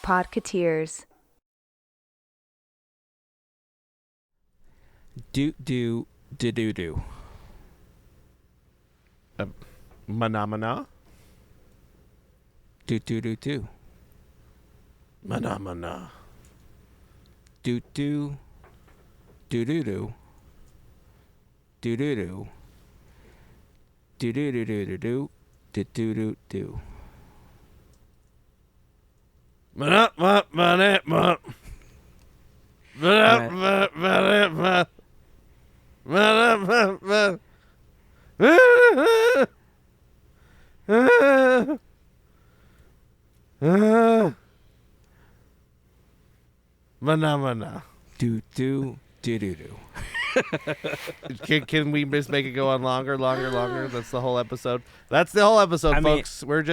Podketeers. Do. Mana. Do. Mana. Do. Do. Mana. Do. Can we just make it go on longer? That's the whole episode. Folks. We're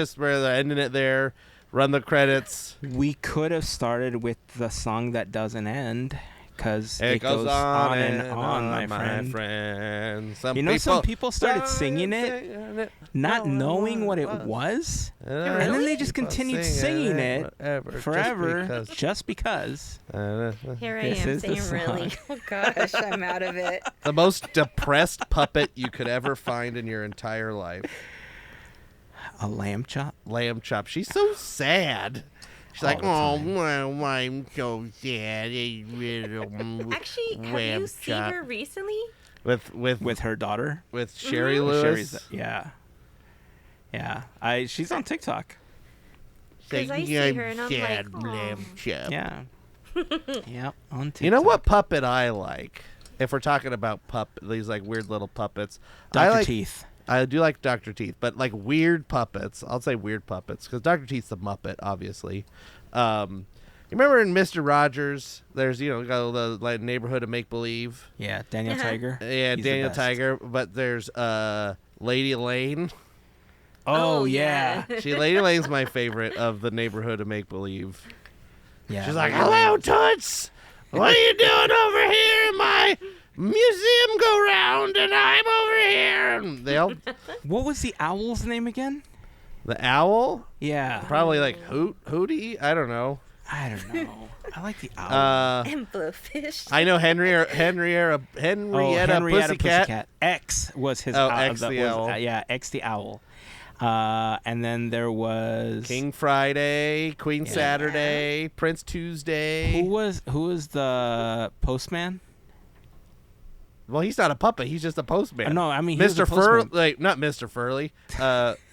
ending it there. Run the credits. We could have started with the song that doesn't end, because it goes on and on, my friend. Some people started singing it, not knowing what it was, and then they just continued singing it forever, just because. Here I am saying really. Oh gosh, I'm out of it. The most depressed puppet you could ever find in your entire life. A lamb chop? Lamb chop. She's so sad. She's like, oh, I'm so sad. Actually, have you seen her recently? With her daughter? With Sherry Lewis? Yeah. She's on TikTok. Because I see her and I'm like, lamb chop. Yeah. Yep, on TikTok. You know what puppet I like? If we're talking about these like weird little puppets. Dr. Teeth. I do like Dr. Teeth, but like weird puppets. I'll say weird puppets because Dr. Teeth's a Muppet, obviously. You remember in Mr. Rogers, there's got the neighborhood of make believe. Yeah, Daniel Tiger. Yeah, He's Daniel Tiger. But there's Lady Elaine. Oh yeah. Lady Elaine's my favorite of the neighborhood of make believe. Yeah. She's like, "Hello, Toots. What are you doing over here in my museum go round, and I'm over here?" And they all. What was the owl's name again? The owl? Yeah. Probably like Hootie? I don't know. I like the owl. And Blowfish. I know Henrietta Pussycat. X was his owl. owl. X the owl. Yeah, X the owl. And then there was King Friday, Queen Saturday, Prince Tuesday. Who was the postman? Well, he's not a puppet. He's just a postman. No, I mean Mr. Furley. Not Mr. Furley.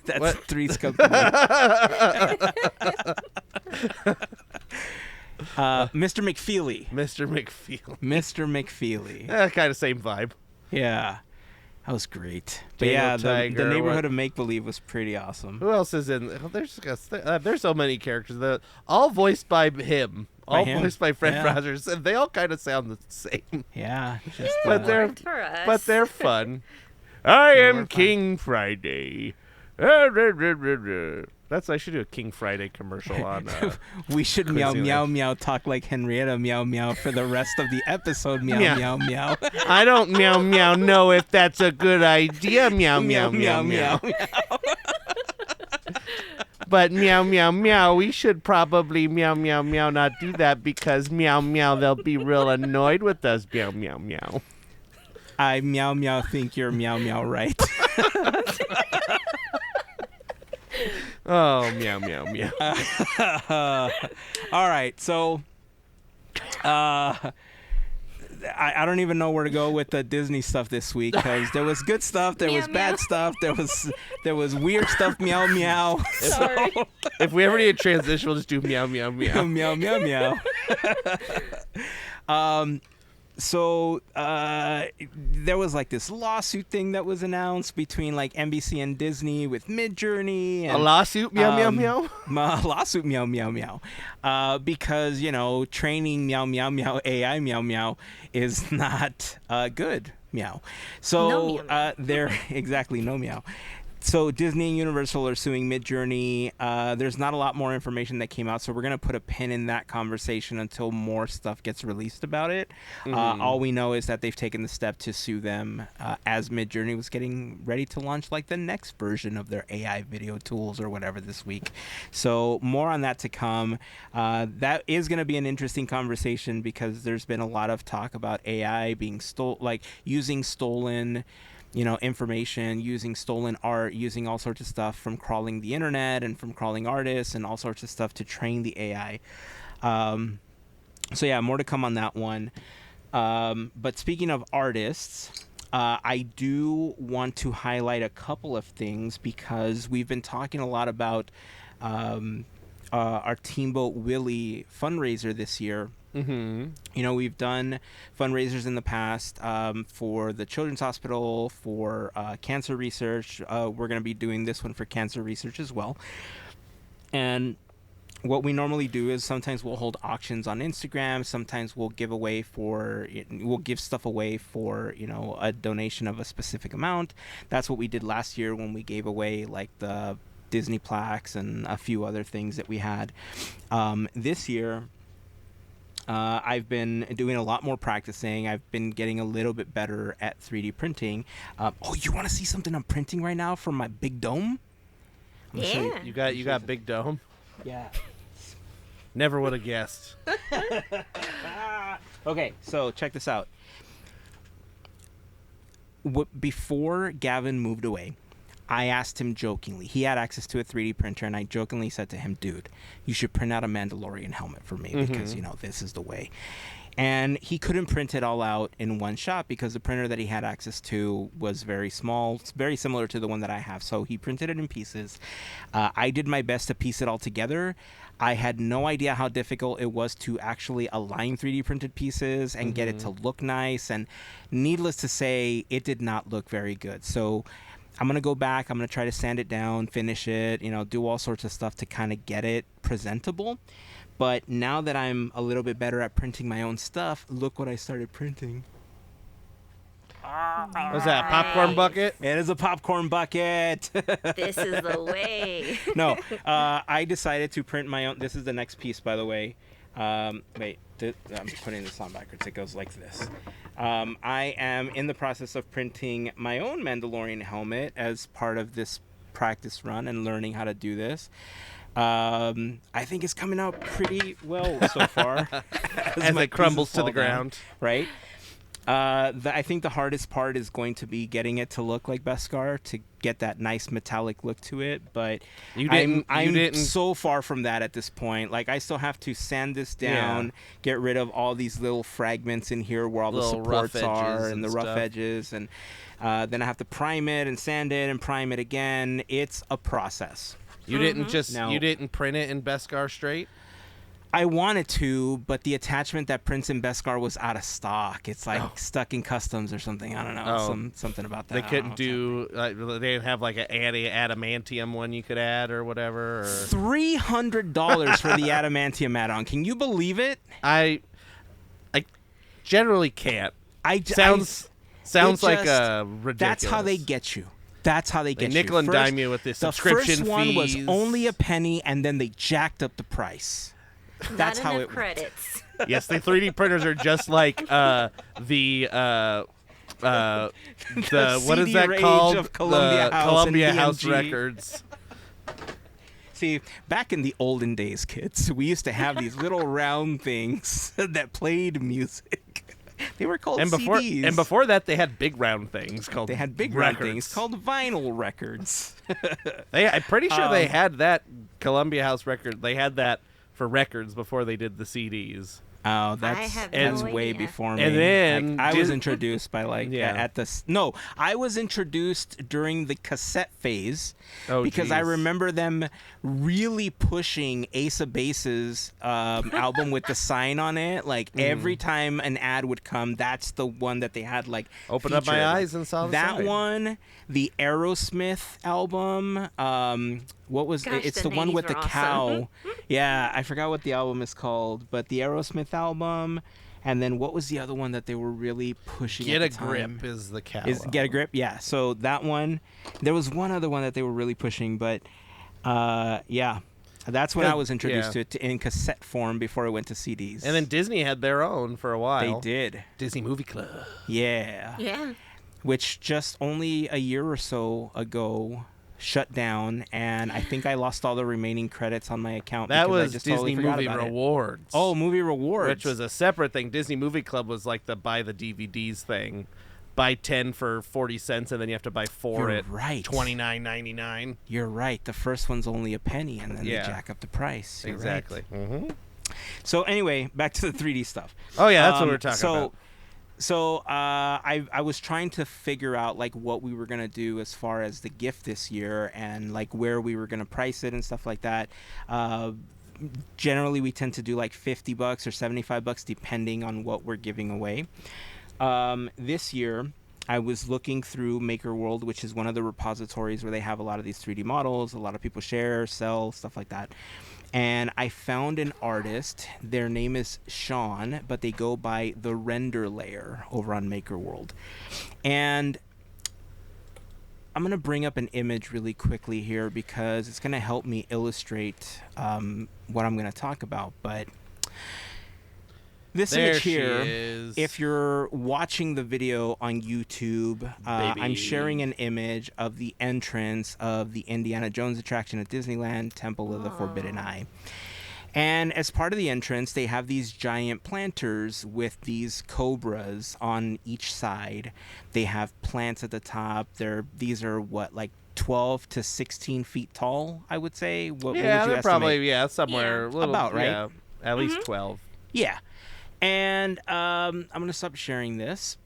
That's Three's Company. Mr. McFeely. Mr. McFeely. Kind of same vibe. Yeah. That was great. But Daniel the neighborhood of make believe was pretty awesome. Who else is in? There's so many characters. All voiced by him. Voiced by Fred Rogers, and they all kind of sound the same. Yeah, but they're fun. I am King Friday. I should do a King Friday commercial on. We should meow talk like Henrietta meow for the rest of the episode. Meow. I don't meow know if that's a good idea. Meow. But meow, we should probably meow not do that because meow they'll be real annoyed with us. Meow. I meow think you're meow right. Oh, meow. All right, so I don't even know where to go with the Disney stuff this week because there was good stuff, there was bad stuff, there was weird stuff. Meow. Sorry. If we ever need a transition, we'll just do meow. Meow. So there was like this lawsuit thing that was announced between like NBC and Disney with Midjourney. And, a lawsuit? Meow. Lawsuit meow. Because, training meow AI meow is not good meow. So no meow. they're exactly no meow. So Disney and Universal are suing Midjourney. There's not a lot more information that came out, so we're going to put a pin in that conversation until more stuff gets released about it. All we know is that they've taken the step to sue them as Midjourney was getting ready to launch like the next version of their AI video tools or whatever this week. So more on that to come. That is going to be an interesting conversation because there's been a lot of talk about AI being using stolen information, using stolen art, using all sorts of stuff from crawling the internet and from crawling artists and all sorts of stuff to train the AI. So yeah, more to come on that one. But speaking of artists, I do want to highlight a couple of things because we've been talking a lot about our Teamboat Willie fundraiser this year. We've done fundraisers in the past for the Children's Hospital, for cancer research. We're going to be doing this one for cancer research as well. And what we normally do is sometimes we'll hold auctions on Instagram. Sometimes we'll give stuff away for a donation of a specific amount. That's what we did last year when we gave away like the Disney plaques and a few other things that we had. This year, I've been doing a lot more practicing. I've been getting a little bit better at 3D printing. You want to see something I'm printing right now from my big dome? Yeah. You got big dome? Yeah. Never would have guessed. Okay, so check this out. Before Gavin moved away, I asked him jokingly. He had access to a 3D printer, and I jokingly said to him, dude, you should print out a Mandalorian helmet for me because, this is the way. And he couldn't print it all out in one shot because the printer that he had access to was very small. It's very similar to the one that I have. So he printed it in pieces. I did my best to piece it all together. I had no idea how difficult it was to actually align 3D printed pieces and get it to look nice. And needless to say, it did not look very good. So I'm going to go back. I'm going to try to sand it down, finish it, do all sorts of stuff to kind of get it presentable. But now that I'm a little bit better at printing my own stuff, look what I started printing. What's that, a popcorn bucket? It is a popcorn bucket. This is the way. No, I decided to print my own. This is the next piece, by the way. Wait, I'm putting this on backwards. It goes like this. I am in the process of printing my own Mandalorian helmet as part of this practice run and learning how to do this. I think it's coming out pretty well so far. As it crumbles to the ground. Right? I think the hardest part is going to be getting it to look like Beskar, to get that nice metallic look to it. But I'm so far from that at this point. Like, I still have to sand this down, get rid of all these little fragments in here where all the supports are and the rough edges. And then I have to prime it and sand it and prime it again. It's a process. You didn't print it in Beskar straight? I wanted to, but the attachment that prints in Beskar was out of stock. It's like stuck in customs or something. I don't know. Something about that. They couldn't do. They didn't have like an adamantium one you could add or whatever. Or... $300 for the adamantium add-on. Can you believe it? I generally can't. Sounds like ridiculous. That's how they get you. That's how they get you. Nickel and dime you with this subscription fees. The first one was only a penny, and then they jacked up the price. That's how it credits. Yes, the 3D printers are just like the what is that called? Of Columbia House Records. See, back in the olden days, kids, we used to have these little round things that played music. They were called CDs. And before that, they had big round things called. They had big round things called vinyl records. I'm pretty sure they had that Columbia House record. They had that for records before they did the CDs. Oh, that's way before me. And then I was introduced by I was introduced during the cassette phase because I remember them really pushing Ace of Base's album with the sign on it. Like every time an ad would come, that's the one that they had like open featured. Up my eyes and saw that sign. One. The Aerosmith album. What was it? It's the one with the cow. Yeah, I forgot what the album is called, but the Aerosmith album, And then what was the other one that they were really pushing at the time? Get a Grip is the Calo. Get a Grip, yeah. So that one, there was one other one that they were really pushing, but yeah. That's when I was introduced to it in cassette form before it went to CDs. And then Disney had their own for a while. They did. Disney Movie Club. Yeah. Yeah. Which just only a year or so ago shut down, and I think I lost all the remaining credits on my account. That because was I just Disney totally Movie Rewards. Oh, Movie Rewards. Which was a separate thing. Disney Movie Club was like the buy the DVDs thing. Buy 10 for 40 cents, and then you have to buy 4 You're at right. $29.99. You're right. The first one's only a penny, and then they jack up the price. You're exactly. Right. Mm-hmm. So anyway, back to the 3D stuff. Oh, yeah, that's what we're talking about. So I was trying to figure out like what we were gonna do as far as the gift this year and like where we were gonna price it and stuff like that. Generally, we tend to do like $50 or $75 depending on what we're giving away. This year, I was looking through Maker World, which is one of the repositories where they have a lot of these 3D models. A lot of people share, sell, stuff like that. And I found an artist. Their name is Sean, but they go by the Render Layer over on Maker World. And I'm going to bring up an image really quickly here because it's going to help me illustrate what I'm going to talk about. But this image here, if you're watching the video on YouTube, I'm sharing an image of the entrance of the Indiana Jones attraction at Disneyland, Temple of the Forbidden Eye. And as part of the entrance, they have these giant planters with these cobras on each side. They have plants at the top. These are what, like 12 to 16 feet tall, I would say? What would you they're estimate? probably, somewhere. Yeah. A little, About, right? Yeah, at least 12. Yeah. And I'm going to stop sharing this.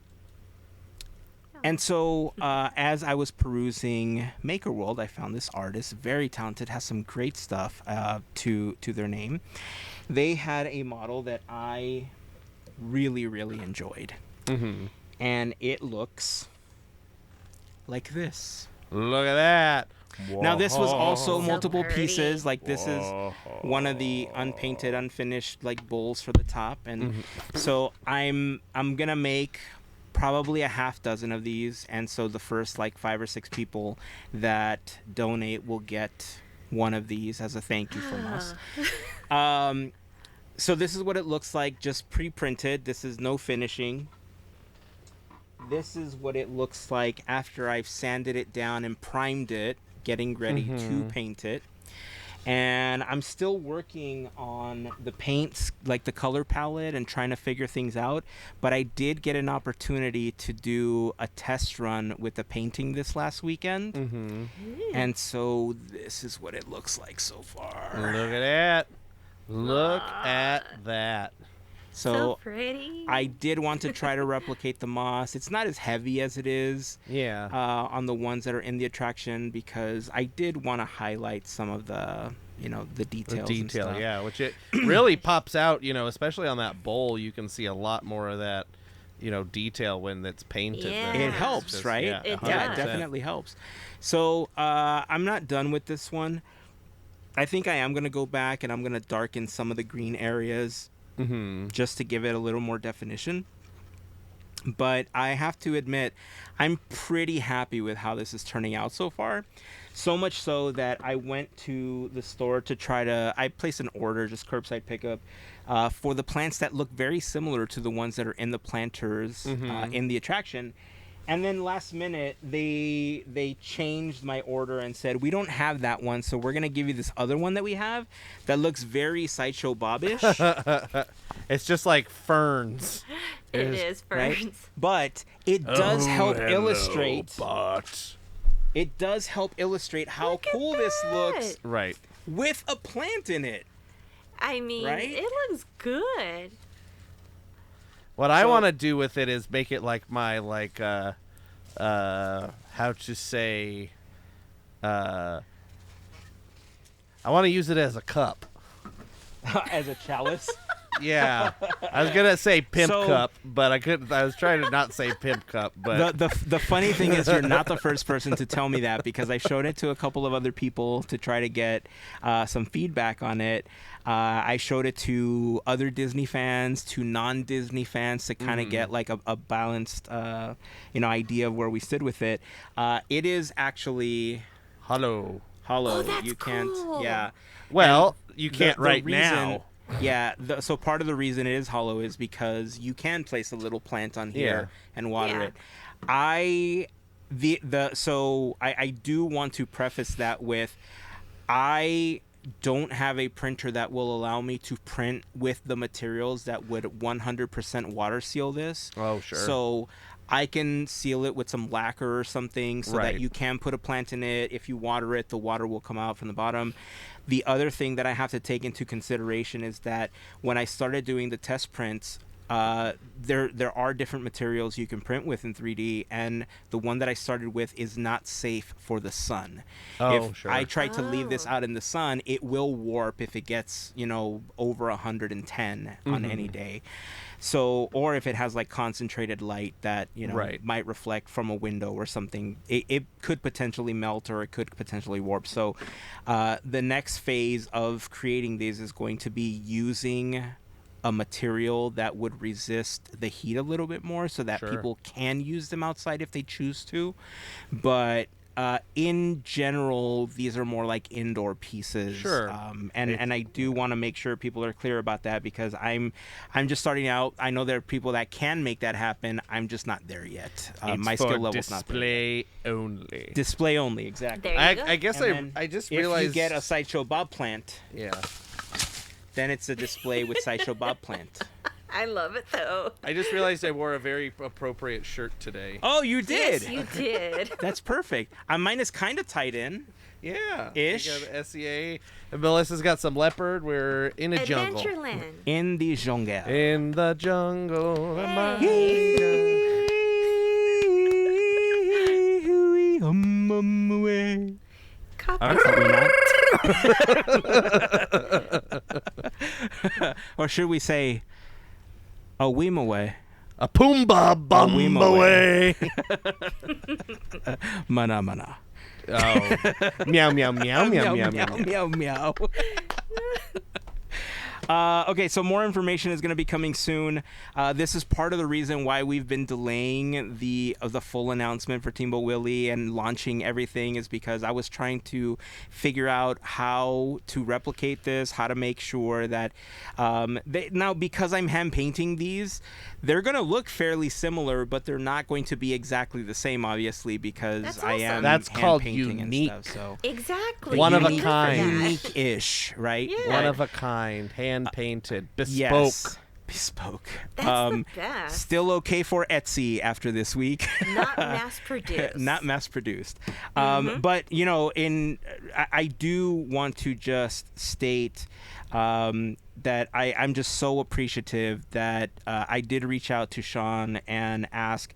And so as I was perusing Maker World, I found this artist, very talented, has some great stuff to their name. They had a model that I really, really enjoyed. Mm-hmm. And it looks like this. Look at that. Whoa. Now, this was also So multiple pretty. pieces. Like, this is one of the unpainted, unfinished, like, bowls for the top. And so I'm going to make probably a half dozen of these. And so the first, like, 5 or 6 people that donate will get one of these as a thank you from us. So this is what it looks like, just pre-printed. This is no finishing. This is what it looks like after I've sanded it down and primed it, getting ready to paint it. And I'm still working on the paints, like the color palette, and trying to figure things out. But I did get an opportunity to do a test run with the painting this last weekend. And so this is what it looks like so far. Look at that. Look at that. So pretty. I did want to try to replicate the moss. It's not as heavy as it is on the ones that are in the attraction, because I did want to highlight some of the, the details. The and detail, stuff. yeah, which it really pops out, especially on that bowl. You can see a lot more of that, detail when it's painted. Yeah. It helps, just, right? It Yeah, it does. definitely helps. So I'm not done with this one. I think I am going to go back and I'm going to darken some of the green areas. Just to give it a little more definition. But I have to admit, I'm pretty happy with how this is turning out so far. So much so that I went to the store to I placed an order, just curbside pickup, for the plants that look very similar to the ones that are in the planters in the attraction. And then last minute, they changed my order and said, we don't have that one, so we're going to give you this other one that we have that looks very Sideshow Bob-ish. It's just like ferns. It is ferns. Right? But it does help illustrate. But It does help illustrate how Look at cool this that. looks right. with a plant in it. I mean, Right? it looks good. What I want to do with it is make it like my how to say I want to use it as a cup. As a chalice. Yeah, I was gonna say pimp So- cup, but I couldn't. I was trying to not say pimp cup, but The funny thing is you're not the first person to tell me that, because I showed it to a couple of other people to try to get some feedback on it. I showed it to other Disney fans, to non-Disney fans, to kind of get like a balanced idea of where we stood with it. It is actually hollow. hollow. Oh, that's You can't. cool. Yeah. Well, And you can't right now. Yeah, so part of the reason it is hollow is because you can place a little plant on here and water Yeah. it. I do want to preface that with, I don't have a printer that will allow me to print with the materials that would 100% water seal this. Oh, sure. So I can seal it with some lacquer or something so Right. that you can put a plant in it. If you water it, the water will come out from the bottom. The other thing that I have to take into consideration is that when I started doing the test prints, there are different materials you can print with in 3D, and the one that I started with is not safe for the sun. Oh, If sure. I try to leave this out in the sun, it will warp if it gets, over 110 on any day. So, or if it has like concentrated light that, Right. might reflect from a window or something, it could potentially melt or it could potentially warp. So, the next phase of creating these is going to be using a material that would resist the heat a little bit more so that Sure. people can use them outside if they choose to. But in general, these are more like indoor pieces. Sure. And I do want to make sure people are clear about that, because I'm just starting out. I know there are people that can make that happen. I'm just not there yet. My skill level's not there. Display only. Display only, exactly. There you go. I guess And then I just if realized. you get a Sideshow Bob plant, Yeah. then it's a display with Sideshow Bob plant. I love it though. I just realized I wore a very appropriate shirt today. Oh, you did. Yes, you did. That's perfect. Mine is kind of tied in. Yeah. Ish. We got SEA. And Melissa's got some leopard. We're in a jungle. Adventureland. In the jungle. In the jungle. Copy. Are we not? Or should we say, a weem away? A Pumbaa bum weem away. Mana mana. Oh. Meow, meow, meow, meow, meow, meow. meow, meow. Okay, so more information is going to be coming soon. This is part of the reason why we've been delaying the full announcement for Teambo Willie and launching everything, is because I was trying to figure out how to replicate this, how to make sure that now, because I'm hand painting these, they're going to look fairly similar, but they're not going to be exactly the same, obviously, because That's I awesome. am That's hand called painting unique. and stuff. So Exactly. One of a Unique kind. for that. unique-ish, right? Yeah. One of a kind. Hand painted. Bespoke. Yes. Bespoke. That's the best. Still okay for Etsy after this week. Not mass produced. Not mass produced. But, I do want to just state that I'm just so appreciative that I did reach out to Sean and ask.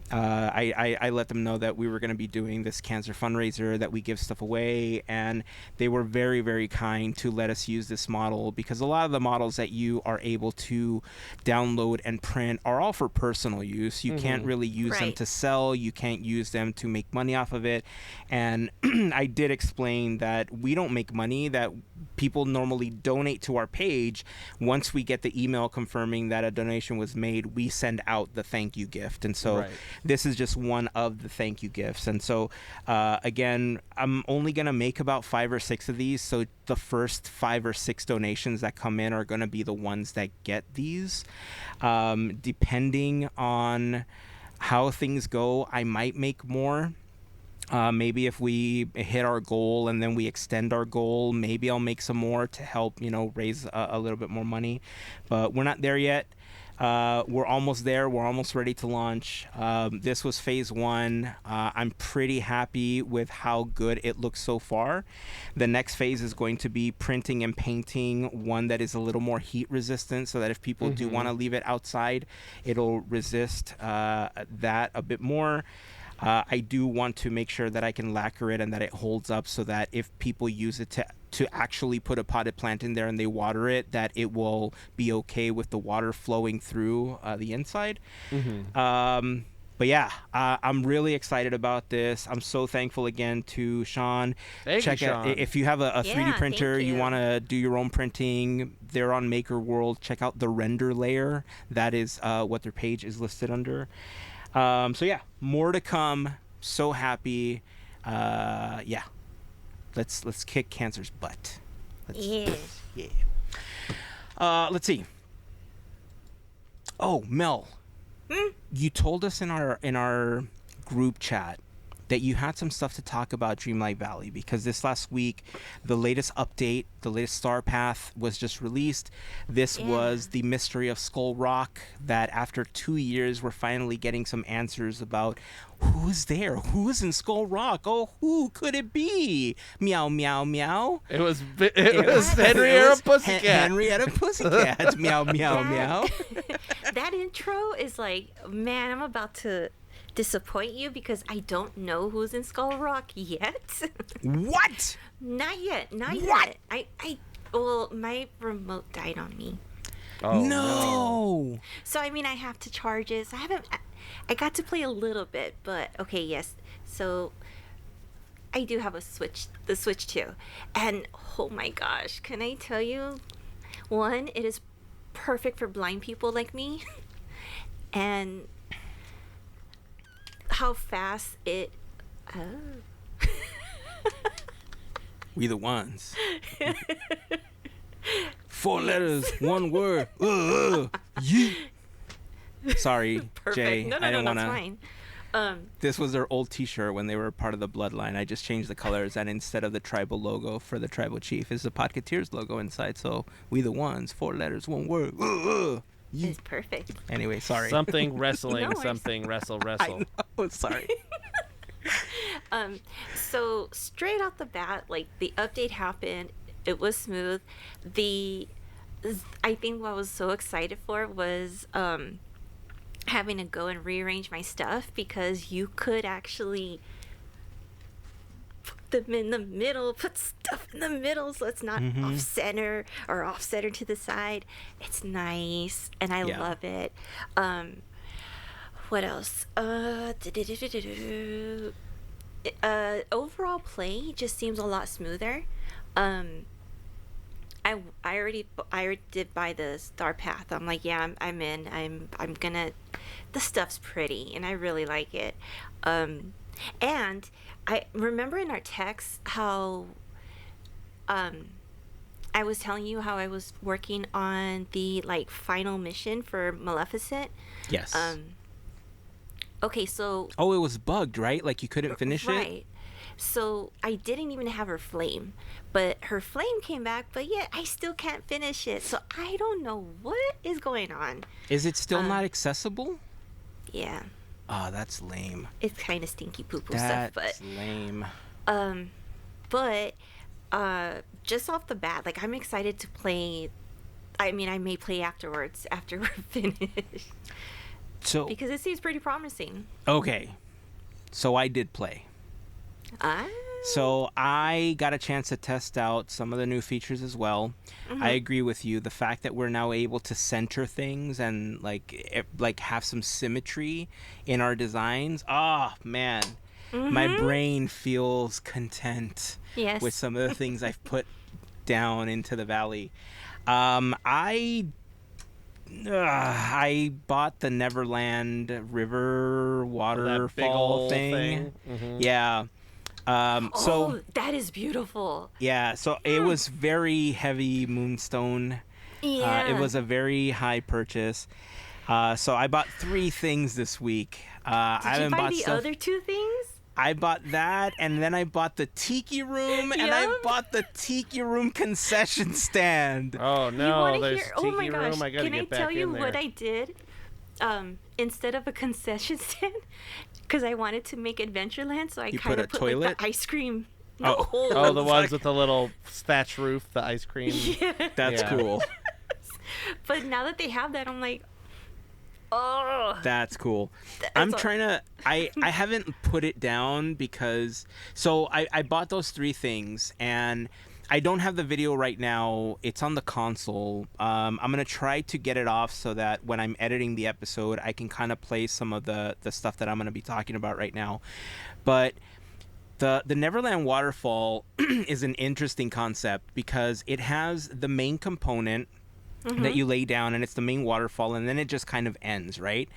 I let them know that we were going to be doing this cancer fundraiser, that we give stuff away, and they were very, very kind to let us use this model, because a lot of the models that you are able to download and print are all for personal use. You can't really use them Right. to sell. You can't use them to make money off of it. And I did explain that we don't make money, that people normally donate to our page. Once we get the email confirming that a donation was made, we send out the thank you gift. And so Right. this is just one of the thank you gifts. And so, again, I'm only going to make about 5 or 6 of these. So the first 5 or 6 donations that come in are going to be the ones that get these. Depending on how things go, I might make more. Maybe if we hit our goal and then we extend our goal, maybe I'll make some more to help, raise a little bit more money. But we're not there yet. We're almost there. We're almost ready to launch. This was phase 1. I'm pretty happy with how good it looks so far. The next phase is going to be printing and painting one that is a little more heat resistant, so that if people do want to leave it outside, it'll resist that a bit more. I do want to make sure that I can lacquer it and that it holds up so that if people use it to actually put a potted plant in there and they water it, that it will be okay with the water flowing through the inside. But yeah, I'm really excited about this. I'm so thankful again to Sean. Thank you, Sean. If you have a 3D printer, you want to do your own printing, they're on Maker World. Check out the render layer. That is what their page is listed under. So yeah, more to come. So happy. Yeah, let's kick cancer's butt. Let's see. Oh, Mel. You told us in our group chat that you had some stuff to talk about Dreamlight Valley, because this last week, the latest update, the latest Star Path was just released. This was the mystery of Skull Rock, that after 2 years, we're finally getting some answers about who's there, who's in Skull Rock. Oh, who could it be? Meow, meow, meow. It was Henrietta Pussycat. Henrietta Pussycat. Meow, meow, meow. That intro is like, man, I'm about to disappoint you because I don't know who's in Skull Rock yet. What? Not yet. What? Well, my remote died on me. Oh, no. So I mean, I have to charge it. So I got to play a little bit, but okay, yes. So I do have the Switch too. And oh my gosh, can I tell you? One, it is perfect for blind people like me. And how fast it We the ones. 4 letters, 1 word. Yeah. Sorry, perfect. Jay. No, I didn't that's wanna. fine. This was their old T-shirt when they were part of the Bloodline. I just changed the colors, and instead of the tribal logo for the tribal chief, is the Podketeers logo inside. So we the ones, 4 letters, 1 word. It's perfect. Anyway, sorry. Something wrestling, No, something wrestle. I know. Sorry. So straight out the bat, like the update happened, it was smooth. I think what I was so excited for was having to go and rearrange my stuff, because you could actually put them in the middle, put stuff in the middle, so it's not off center or off center to the side. It's nice, and I love it. What else? Overall play just seems a lot smoother. I already did buy the Star Path. I'm like, yeah, I'm in. I'm gonna. The stuff's pretty, and I really like it. And I remember in our text how I was telling you how I was working on the like final mission for Maleficent. Yes. Okay, so. Oh, it was bugged, right? Like you couldn't finish it? Right. So I didn't even have her flame, but her flame came back, but yet I still can't finish it. So I don't know what is going on. Is it still not accessible? Yeah. Oh, that's lame. It's kind of stinky poo-poo That's stuff, but lame. but just off the bat, like I'm excited to play. I mean, I may play afterwards after we're finished. So because it seems pretty promising. Okay. So I did play. So I got a chance to test out some of the new features as well. I agree with you. The fact that we're now able to center things and like have some symmetry in our designs. Oh man, my brain feels content with some of the things I've put down into the valley. I bought the Neverland River waterfall thing. Yeah. So that is beautiful. Yeah, so it was very heavy moonstone. Yeah. It was a very high purchase. So I bought 3 things this week. Did you buy the other 2 things? I bought that, and then I bought the Tiki Room, and I bought the Tiki Room concession stand. Oh no, there's hear? Tiki Oh my gosh! Room. I gotta Can I get back tell you in there. what I did? Instead of a concession stand, because I wanted to make Adventureland, so I kind of put like, the ice cream. No. Oh, the ones with the little thatch roof, the ice cream. Yeah. That's cool. But now that they have that, I'm like, Oh, That's cool. that's I'm all- trying to. I haven't put it down because. So I bought those 3 things and. I don't have the video right now. It's on the console. I'm going to try to get it off so that when I'm editing the episode, I can kind of play some of the stuff that I'm going to be talking about right now. But the Neverland Waterfall is an interesting concept because it has the main component that you lay down, and it's the main waterfall, and then it just kind of ends, right?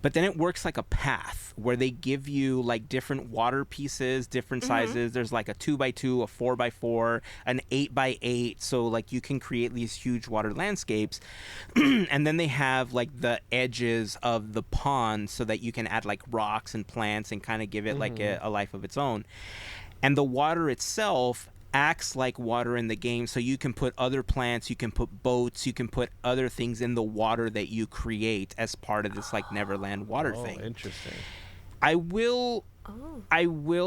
But then it works like a path where they give you like different water pieces, different sizes. There's like a 2x2, a 4x4, an 8x8, so like you can create these huge water landscapes. And then they have like the edges of the pond so that you can add like rocks and plants and kind of give it like a life of its own. And the water itself acts like water in the game, so you can put other plants, you can put boats, you can put other things in the water that you create as part of this like Neverland water thing. Interesting. I will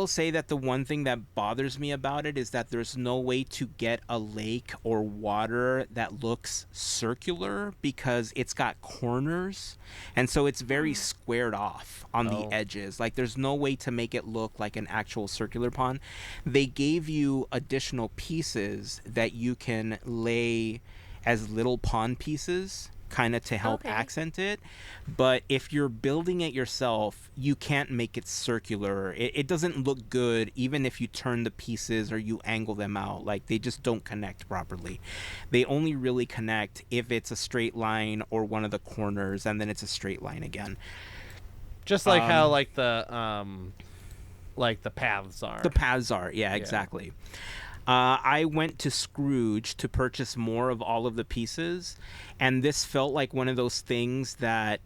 say that the one thing that bothers me about it is that there's no way to get a lake or water that looks circular because it's got corners, and so it's very squared off on the edges. Like there's no way to make it look like an actual circular pond. They gave you additional pieces that you can lay as little pond pieces kind of to help accent it, but if you're building it yourself, you can't make it circular. It doesn't look good even if you turn the pieces or you angle them out. Like they just don't connect properly. They only really connect if it's a straight line or one of the corners, and then it's a straight line again. Just like how like the paths are. The paths are, yeah. Exactly. I went to Scrooge to purchase more of all of the pieces, and this felt like one of those things that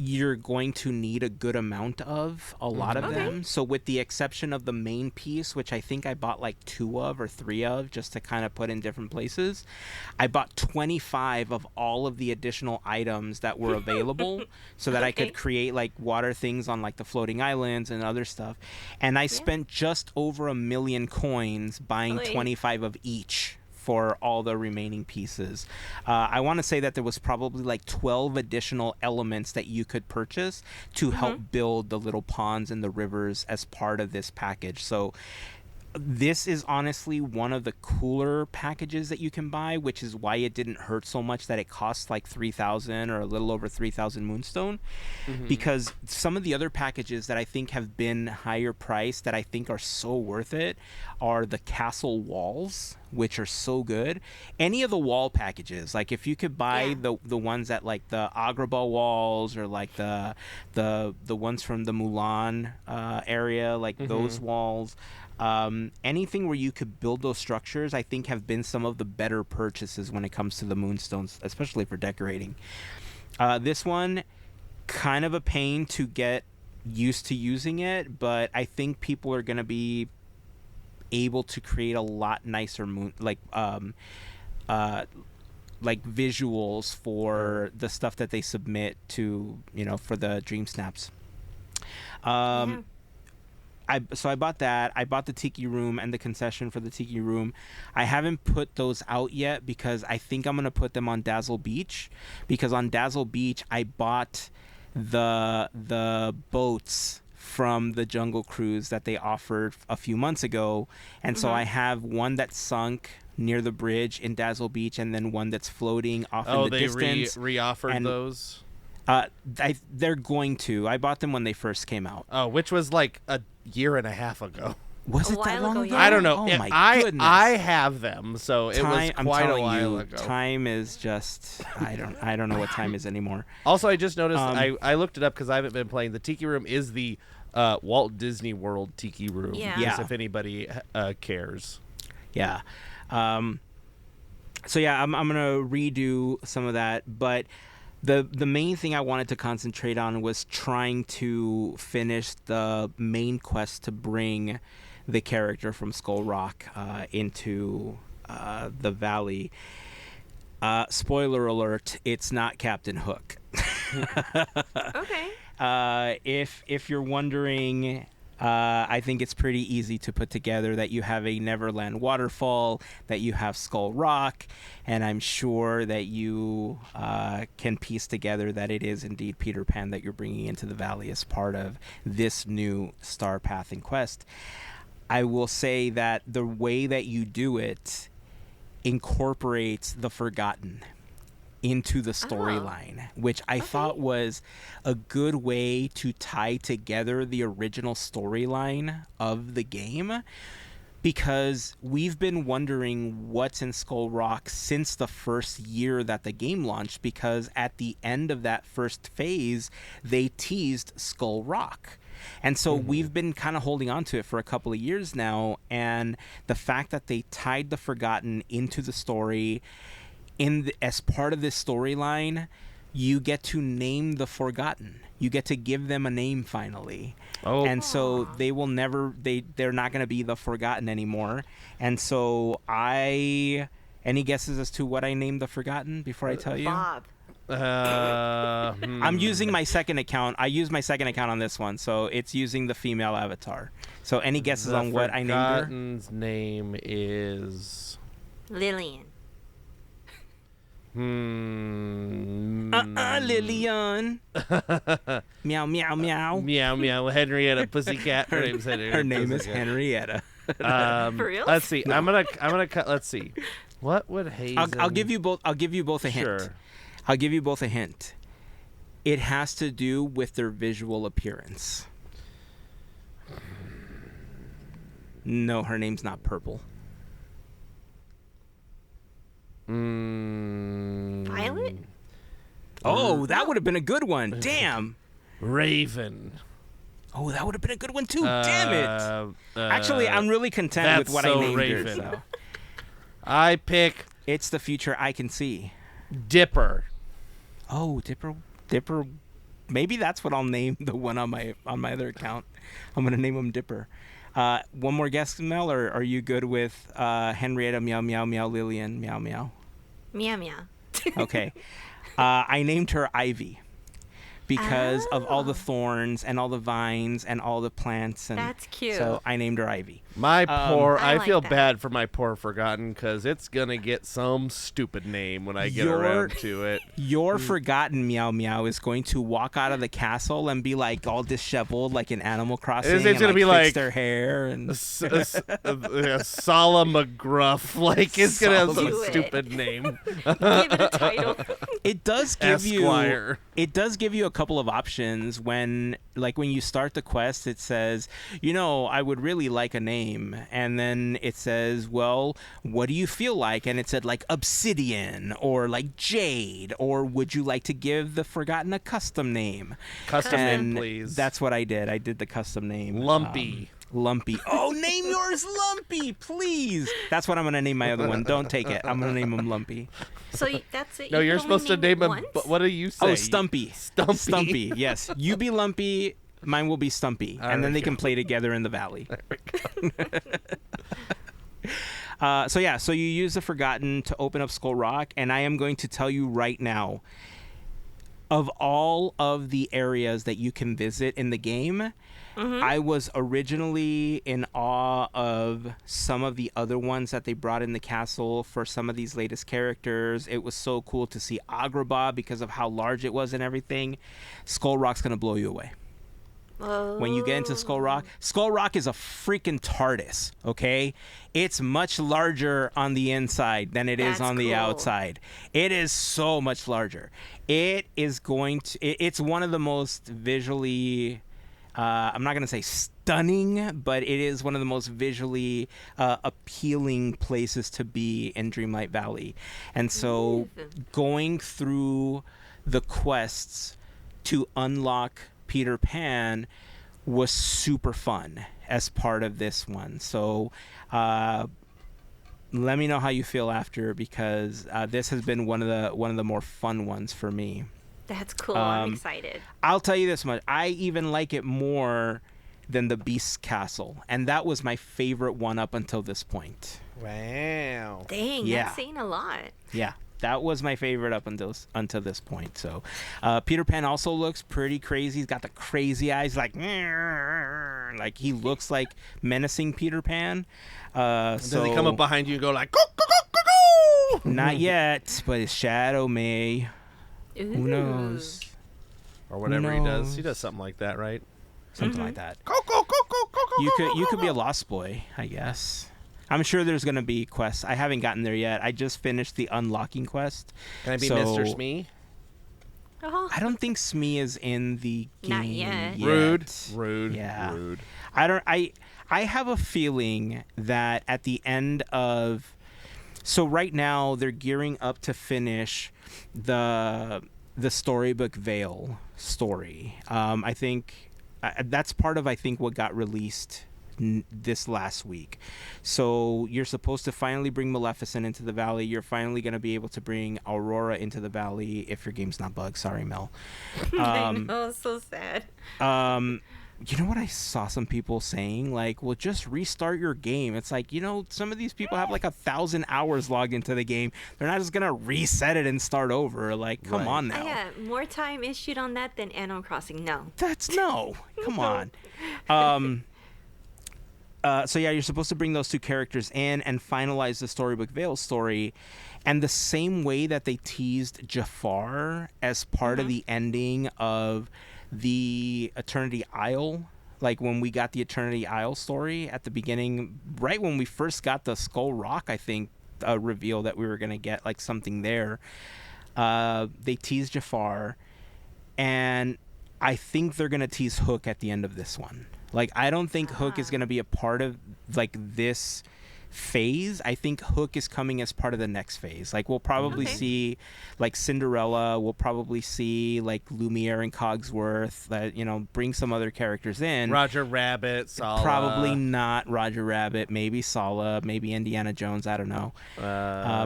you're going to need a good amount of, a lot of them. So with the exception of the main piece, which I think I bought like 2 of or 3 of just to kind of put in different places, I bought 25 of all of the additional items that were available so that I could create like water things on like the floating islands and other stuff. And I spent just over 1 million coins buying 25 of each for all the remaining pieces. I want to say that there was probably like 12 additional elements that you could purchase to help build the little ponds and the rivers as part of this package. So this is honestly one of the cooler packages that you can buy, which is why it didn't hurt so much that it costs like 3,000 or a little over 3,000 Moonstone. Because some of the other packages that I think have been higher priced that I think are so worth it are the castle walls, which are so good. Any of the wall packages, like if you could buy the ones that like the Agrabah walls or like the ones from the Mulan area, like those walls. Anything where you could build those structures, I think, have been some of the better purchases when it comes to the Moonstones, especially for decorating. This one, kind of a pain to get used to using it, but I think people are going to be able to create a lot nicer visuals for the stuff that they submit to, for the Dream Snaps. So I bought that. I bought the Tiki Room and the concession for the Tiki Room. I haven't put those out yet because I think I'm going to put them on Dazzle Beach, because on Dazzle Beach I bought the boats from the Jungle Cruise that they offered a few months ago, and so I have one that sunk near the bridge in Dazzle Beach and then one that's floating off in the distance. Oh, they re-offered those? They're going to. I bought them when they first came out. Oh, which was like a year and a half ago. Was it that long ago? I don't know. Oh my goodness. I have them, so it was quite a while ago. Time is just I don't know what time is anymore. Also, I just noticed I looked it up because I haven't been playing. The Tiki Room is the Walt Disney World Tiki Room. Yeah. If anybody cares. Yeah. So yeah, I'm gonna redo some of that, but the main thing I wanted to concentrate on was trying to finish the main quest to bring the character from Skull Rock into the valley. Spoiler alert, it's not Captain Hook. Okay. If you're wondering, I think it's pretty easy to put together that you have a Neverland waterfall, that you have Skull Rock, and I'm sure that you can piece together that it is indeed Peter Pan that you're bringing into the valley as part of this new Star Pathing quest. I will say that the way that you do it incorporates the Forgotten into the storyline, which I thought was a good way to tie together the original storyline of the game, because we've been wondering what's in Skull Rock since the first year that the game launched, because at the end of that first phase, they teased Skull Rock. And so we've been kind of holding on to it for a couple of years now, and the fact that they tied the Forgotten into the story as part of this storyline, you get to name the Forgotten. You get to give them a name finally. Oh. And so they will never, they're not going to be the Forgotten anymore. And so any guesses as to what I named the Forgotten before I tell you? Bob. I'm using my second account. I use my second account on this one, so it's using the female avatar. So any guesses on what I named her? The Forgotten's name is Lillian. Lillian. Meow, meow, meow. Meow, meow. Henrietta Pussycat. Her name's Henrietta. Her name is Henrietta. For real? Let's see. I'm gonna cut. Let's see. What would Heyzen? I'll give you both. I'll give you both a hint. Sure. I'll give you both a hint. It has to do with their visual appearance. No, her name's not Purple. Violet? Oh, that would have been a good one. Damn. Raven. Oh, that would have been a good one too. Damn it. Actually, I'm really content with what I named Raven. her. So. I pick It's the future I can see. Dipper. Oh, Dipper. Maybe that's what I'll name the one on my other account. I'm gonna name him Dipper. One more guess, Mel, or are you good with Henrietta, Meow, Meow, Meow, Lillian, Meow, Meow? Meow, meow. Okay. I named her Ivy because of all the thorns and all the vines and all the plants. And that's cute. So I named her Ivy. I feel bad for my poor Forgotten, because it's going to get some stupid name when I get around to it. Your Forgotten Meow Meow is going to walk out of the castle and be like all disheveled like in Animal Crossing. It's going to be like their hair and Sala McGruff. Like, it's going to have some stupid name. Give it a title. It does give Esquire. It does give you a couple of options when you start the quest. It says, I would really like a name, and then it says, well, what do you feel like? And it said like Obsidian or like Jade, or would you like to give the Forgotten a custom name? Custom name, please. That's what I did. I did the custom name. Lumpy. Lumpy. Oh, name yours Lumpy, please. That's what I'm going to name my other one. Don't take it. I'm going to name him Lumpy. So that's it. No, you're supposed to name him. What do you say? Oh, Stumpy. Stumpy. Yes. You be Lumpy. Mine will be Stumpy. And then they can play together in the valley. So you use the Forgotten to open up Skull Rock. And I am going to tell you right now, of all of the areas that you can visit in the game, I was originally in awe of some of the other ones that they brought in the castle for some of these latest characters. It was so cool to see Agrabah because of how large it was and everything. Skull Rock's going to blow you away. When you get into Skull Rock is a freaking TARDIS, okay? It's much larger on the inside than it is on the outside. It is so much larger. It's one of the most visually, I'm not going to say stunning, but it is one of the most visually appealing places to be in Dreamlight Valley. And so going through the quests to unlock Peter Pan was super fun as part of this one. So let me know how you feel after, because this has been one of the more fun ones for me. That's cool. I'm excited. I'll tell you this much. I even like it more than the Beast's Castle, and that was my favorite one up until this point. Wow. Dang, that's saying a lot. Yeah. that was my favorite up until this point. So Peter Pan also looks pretty crazy. He's got the crazy eyes, like he looks like menacing Peter Pan. Does he come up behind you and go like, go, go, go, go, go? Not yet, but his shadow may. Ooh. Who knows? Or whatever he does. He does something like that, right? Something like that. Go, go, go, go, go, go. You could be a lost boy, I guess. I'm sure there's gonna be quests. I haven't gotten there yet. I just finished the unlocking quest. Can I be Mr. Smee? Oh. I don't think Smee is in the game. Not yet. Rude. Yeah. Rude. I have a feeling that at the end of, so right now they're gearing up to finish the Storybook Veil story. I think that's part of what got released this last week. So you're supposed to finally bring Maleficent into the valley. You're finally going to be able to bring Aurora into the valley if your game's not bugged. Sorry, Mel. I know, so sad. You know what I saw some people saying? Like, well, just restart your game. It's like, some of these people have like 1,000 hours logged into the game. They're not just going to reset it and start over. Like, come on now. Yeah, more time issued on that than Animal Crossing. No. Come on. So yeah, you're supposed to bring those two characters in and finalize the Storybook Veil story. And the same way that they teased Jafar as part of the ending of the Eternity Isle, like when we got the Eternity Isle story at the beginning, right when we first got the Skull Rock, I think, reveal that we were going to get like something there. They teased Jafar, and I think they're going to tease Hook at the end of this one. Like, I don't think Hook is going to be a part of like this phase. I think Hook is coming as part of the next phase. Like, we'll probably see like Cinderella. We'll probably see like Lumiere and Cogsworth. That bring some other characters in. Roger Rabbit, Sala. Probably not Roger Rabbit. Maybe Sala. Maybe Indiana Jones. I don't know.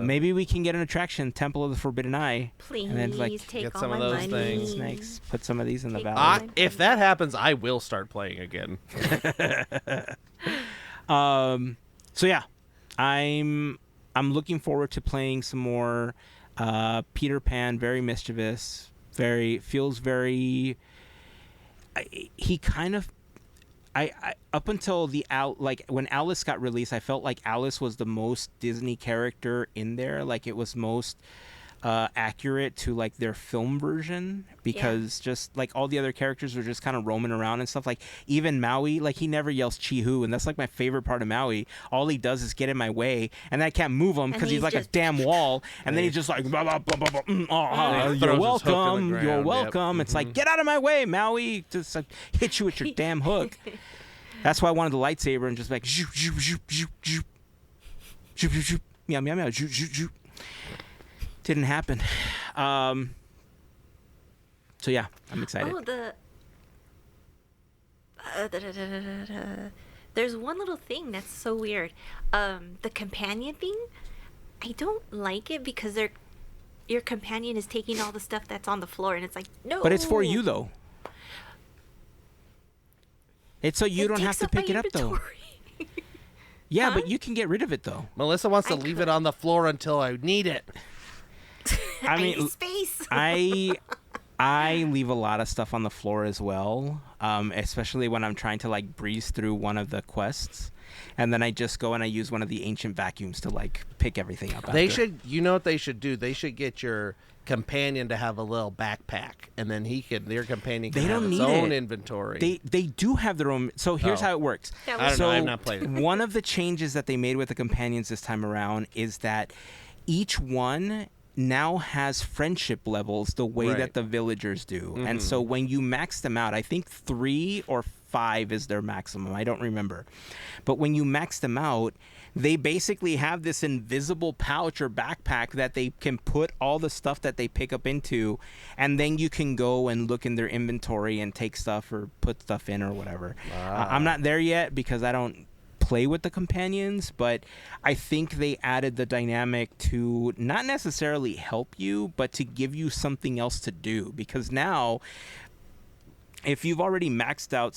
Maybe we can get an attraction, Temple of the Forbidden Eye. Please, and then take get all some my of those money. things. Snakes. Put some of these in the Take valley. If that happens, I will start playing again. So yeah, I'm looking forward to playing some more Peter Pan. Very mischievous. Feels very. He kind of. I up until when Alice got released, I felt like Alice was the most Disney character in there. Like, it was most accurate to like their film version, because just like all the other characters were just kind of roaming around and stuff. Like, even Maui, like, he never yells Chi-Hu, and that's like my favorite part of Maui. All he does is get in my way, and then I can't move him because he's like a damn wall, and then he's just like blah, blah, blah, blah, blah, you're welcome. It's like, get out of my way, Maui. Just like hit you with your damn hook. That's why I wanted the lightsaber and just like zoop zoop zoop zoop zoop zoop zoop zoop meow meow meow zoop zoop zoop. Didn't happen. So yeah, I'm excited. There's one little thing that's so weird. The companion thing, I don't like it because your companion is taking all the stuff that's on the floor, and it's like, no. But it's for you though. It's so you don't have to pick it up though. Yeah, but you can get rid of it though. Melissa wants to leave it on the floor until I need it. I mean, need space. I leave a lot of stuff on the floor as well, especially when I'm trying to like breeze through one of the quests, and then I just go and I use one of the ancient vacuums to like pick everything up. They should, what they should do? They should get your companion to have a little backpack, and then their companion can have its own inventory. They do have their own. So here's how it works. I don't know. I'm not playing. One of the changes that they made with the companions this time around is that each one now has friendship levels the way that the villagers do. And so when you max them out, I think 3 or 5 is their maximum. I don't remember. But when you max them out, they basically have this invisible pouch or backpack that they can put all the stuff that they pick up into, and then you can go and look in their inventory and take stuff or put stuff in or whatever. I'm not there yet because I don't play with the companions, but I think they added the dynamic to not necessarily help you, but to give you something else to do. Because now, if you've already maxed out,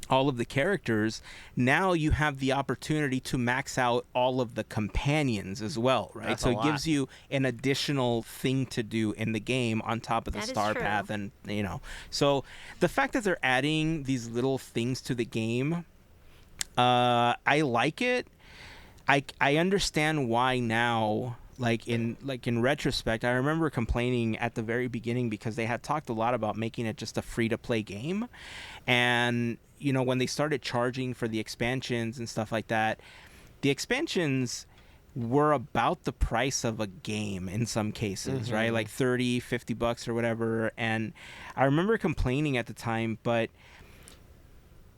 all of the characters, now you have the opportunity to max out all of the companions as well, right? That's so a it lot. gives you an additional thing to do in the game on top of the That is star true. path, and so the fact that they're adding these little things to the game, I like it. I understand why now. Like in retrospect, I remember complaining at the very beginning because they had talked a lot about making it just a free to play game, and when they started charging for the expansions and stuff like that, the expansions were about the price of a game in some cases, right? Like $30-$50 or whatever. And I remember complaining at the time, but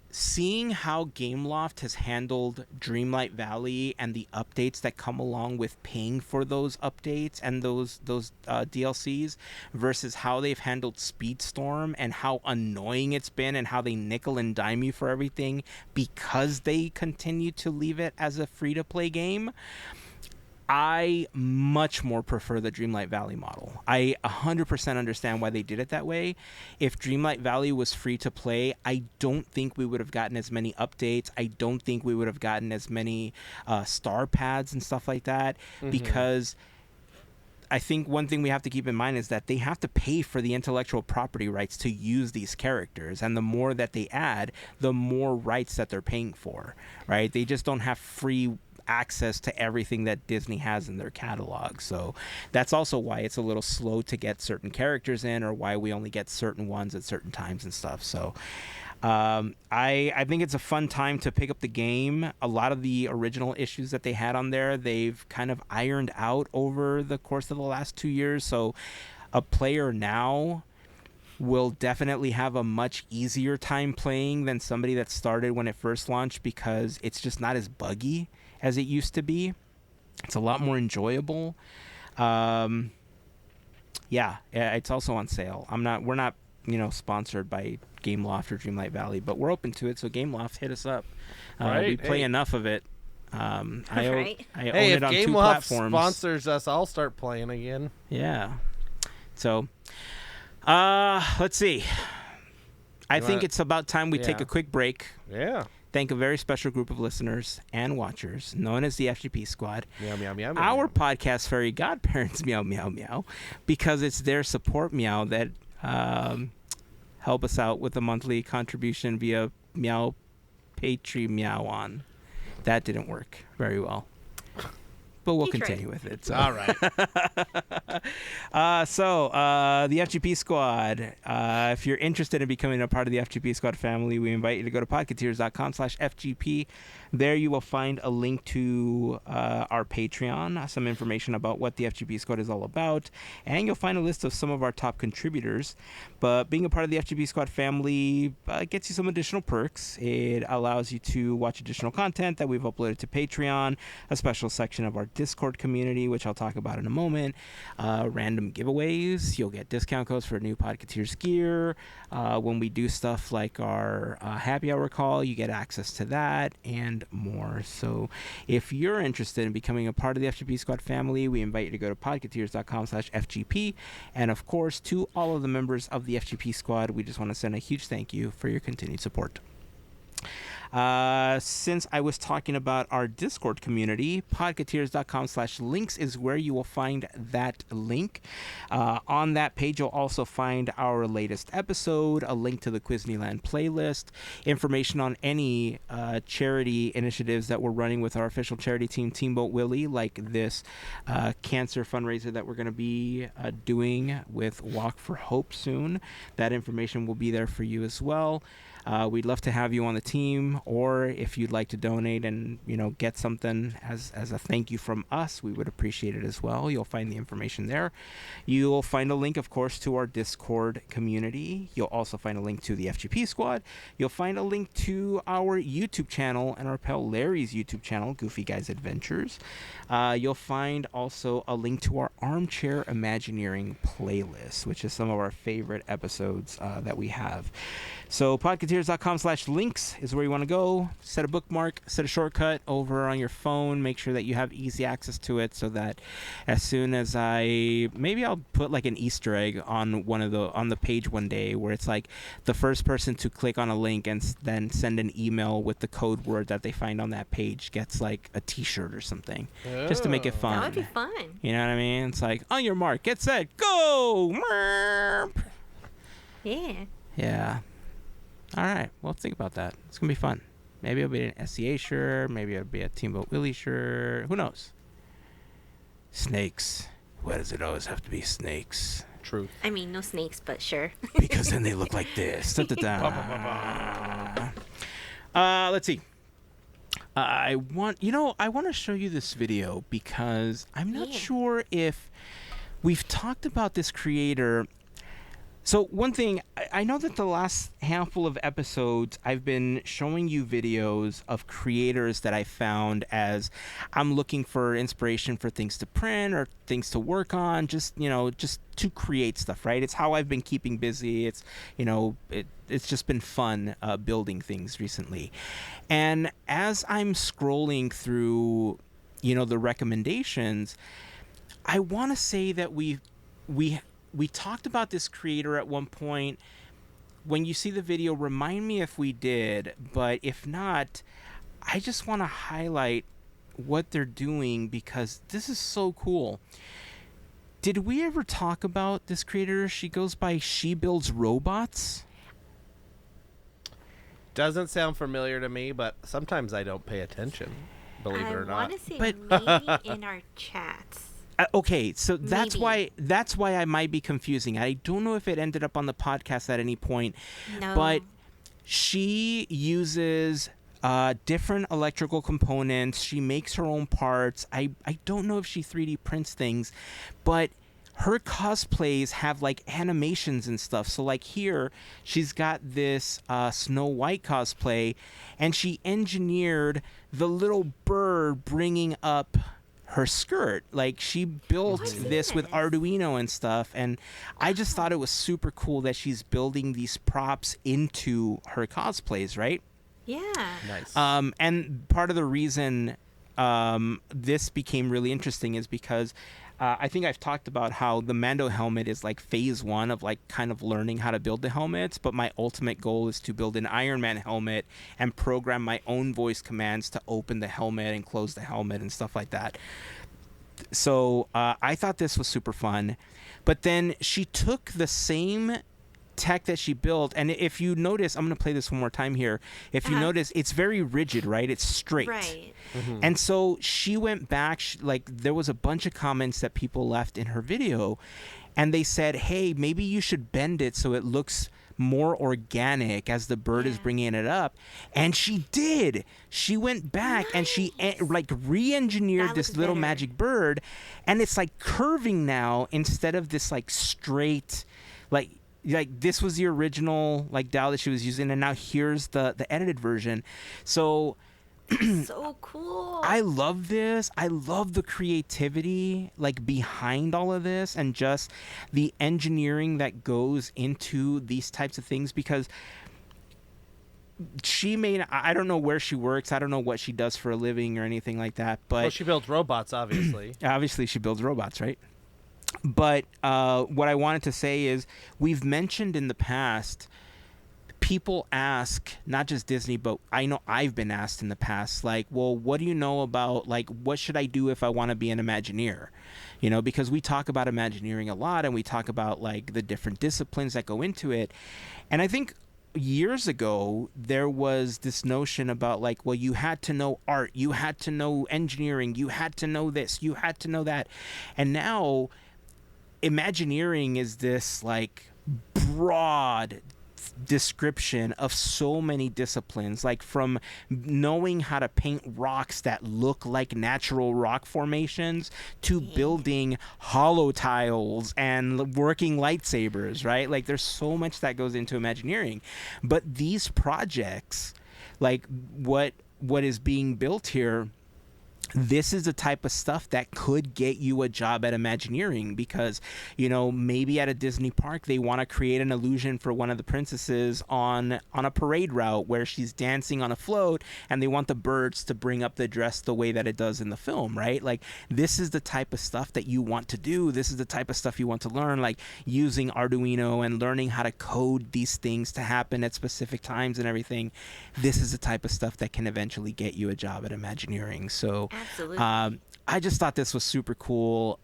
seeing how Gameloft has handled Dreamlight Valley and the updates that come along with paying for those updates and those DLCs versus how they've handled Speedstorm and how annoying it's been and how they nickel and dime you for everything because they continue to leave it as a free-to-play game, I much more prefer the Dreamlight Valley model. I 100% understand why they did it that way. If Dreamlight Valley was free to play, I don't think we would have gotten as many updates. I don't think we would have gotten as many star pads and stuff like that, because I think one thing we have to keep in mind is that they have to pay for the intellectual property rights to use these characters, and the more that they add, the more rights that they're paying for, right? They just don't have free access to everything that Disney has in their catalog. So that's also why it's a little slow to get certain characters in, or why we only get certain ones at certain times and stuff. So I think it's a fun time to pick up the game. A lot of the original issues that they had on there, they've kind of ironed out over the course of the last 2 years. So a player now will definitely have a much easier time playing than somebody that started when it first launched, because it's just not as buggy as it used to be. It's a lot more enjoyable. It's also on sale. We're not sponsored by Gameloft or Dreamlight Valley, but we're open to it. So Gameloft, hit us up. We play enough of it. I own it on 2 platforms. Sponsors us, I'll start playing again. Yeah. So, let's see. I think it's about time we take a quick break. Yeah. Thank a very special group of listeners and watchers known as the FGP Squad. Meow, meow, meow, Our meow. podcast, Fairy Godparents, Meow, Meow, Meow, because it's their support Meow that help us out with a monthly contribution via Meow Patreon Meow on. That didn't work very well, but we'll continue with it. So. All right. The FGP Squad, if you're interested in becoming a part of the FGP Squad family, we invite you to go to podketeers.com/FGP. There you will find a link to our Patreon, some information about what the FGP Squad is all about, and you'll find a list of some of our top contributors. But being a part of the FGP Squad family gets you some additional perks. It allows you to watch additional content that we've uploaded to Patreon, a special section of our Discord community, which I'll talk about in a moment, random giveaways. You'll get discount codes for new Podketeers gear. When we do stuff like our happy hour call, you get access to that and more. So if you're interested in becoming a part of the FGP Squad family, we invite you to go to podketeers.com/FGP. And of course, to all of the members of the FGP Squad, we just want to send a huge thank you for your continued support. Since I was talking about our Discord community, podketeers.com/links is where you will find that link. On that page, you'll also find our latest episode, a link to the Quizneyland playlist, information on any charity initiatives that we're running with our official charity team, Teamboat Willie, like this cancer fundraiser that we're going to be doing with Walk for Hope soon. That information will be there for you as well. We'd love to have you on the team, or if you'd like to donate and get something as a thank you from us, we would appreciate it as well. You'll find the information there. You'll find a link, of course, to our Discord community. You'll also find a link to the FGP Squad. You'll find a link to our YouTube channel and our pal Larry's YouTube channel, Goofy Guys Adventures. You'll find also a link to our Armchair Imagineering playlist, which is some of our favorite episodes that we have. So podketeers.com/links is where you want to go. Set a bookmark, set a shortcut over on your phone. Make sure that you have easy access to it, so that as soon as maybe I'll put like an Easter egg on on the page one day, where it's like the first person to click on a link and then send an email with the code word that they find on that page gets like a T-shirt or something, just to make it fun. That would be fun. You know what I mean? It's like, on your mark, get set, go! Yeah. Yeah. All right. Well, think about that. It's going to be fun. Maybe it'll be an SCA shirt. Maybe it'll be a Teamboat Willie shirt. Who knows? Snakes. Why does it always have to be snakes? Truth. I mean, no snakes, but sure. Because then they look like this. Let's see. I want to show you this video because I'm not sure if we've talked about this creator. So one thing, I know that the last handful of episodes, I've been showing you videos of creators that I found as I'm looking for inspiration for things to print or things to work on, just to create stuff, right? It's how I've been keeping busy. It's, it's just been fun building things recently. And as I'm scrolling through, the recommendations, I want to say that we talked about this creator at one point. When you see the video, remind me if we did, but if not, I just want to highlight what they're doing because this is so cool. Did we ever talk about this creator? She goes by She Builds Robots. Doesn't sound familiar to me, but sometimes I don't pay attention, believe it or not. I want to say maybe in our chats. Okay, so that's Maybe. why I might be confusing. I don't know if it ended up on the podcast at any point, No. but she uses different electrical components. She makes her own parts. I don't know if she 3D prints things, but her cosplays have like animations and stuff. So like here, she's got this Snow White cosplay, and she engineered the little bird bringing up her skirt. Like she built this with Arduino and stuff, and I just thought it was super cool that she's building these props into her cosplays, right? Yeah. Nice. And part of the reason this became really interesting is because I think I've talked about how the Mando helmet is like phase one of like kind of learning how to build the helmets, but my ultimate goal is to build an Iron Man helmet and program my own voice commands to open the helmet and close the helmet and stuff like that. So I thought this was super fun. But then she took the same tech that she built, and if you notice, I'm going to play this one more time here. If you notice, it's very rigid, right? It's straight. Right. Mm-hmm. And so she went back, there was a bunch of comments that people left in her video, and they said, hey, maybe you should bend it so it looks more organic as the bird is bringing it up. And she did. She went back and she re-engineered this little magic bird, and it's like curving now instead of this like straight, like this was the original like dowel that she was using, and now here's the edited version. So So cool. I love this. I love the creativity like behind all of this, and just the engineering that goes into these types of things, because I don't know where she works. I don't know what she does for a living or anything like that, but Well, she builds robots, obviously. obviously she builds robots, right? But what I wanted to say is, we've mentioned in the past, people ask, not just Disney, but I know I've been asked in the past, like, well, what do you know about, like, what should I do if I want to be an Imagineer? Because we talk about Imagineering a lot, and we talk about, like, the different disciplines that go into it. And I think years ago, there was this notion about, like, well, you had to know art, you had to know engineering, you had to know this, you had to know that. And now Imagineering is this, like, broad description of so many disciplines, like from knowing how to paint rocks that look like natural rock formations to building hollow tiles and working lightsabers, right? Like, there's so much that goes into Imagineering. But these projects, like what is being built here, this is the type of stuff that could get you a job at Imagineering, because, you know, maybe at a Disney park they want to create an illusion for one of the princesses on a parade route where she's dancing on a float, and they want the birds to bring up the dress the way that it does in the film, right? Like, this is the type of stuff that you want to do. This is the type of stuff you want to learn, like using Arduino and learning how to code these things to happen at specific times and everything. This is the type of stuff that can eventually get you a job at Imagineering. So Absolutely. I just thought this was super cool.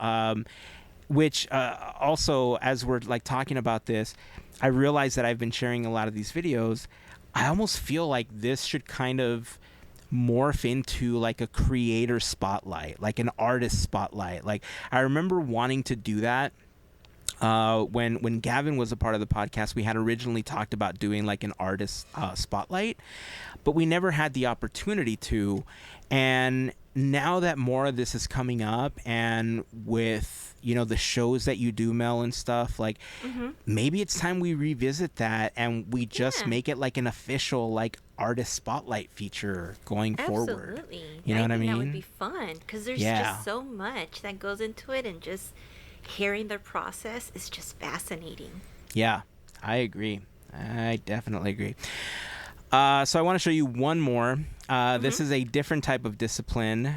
Which also, as we're like talking about this, I realized that I've been sharing a lot of these videos. I almost feel like this should kind of morph into like a creator spotlight, like an artist spotlight. Like, I remember wanting to do that. When Gavin was a part of the podcast, we had originally talked about doing like an artist spotlight, but we never had the opportunity to. And now that more of this is coming up, and with, you know, the shows that you do, Mel, and stuff, like, maybe it's time we revisit that and we just make it like an official like artist spotlight feature going forward. Absolutely. You know what I think mean? That would be fun, because there's just so much that goes into it, and just hearing their process is just fascinating. Yeah, I agree. I definitely agree. So I want to show you one more. This is a different type of discipline.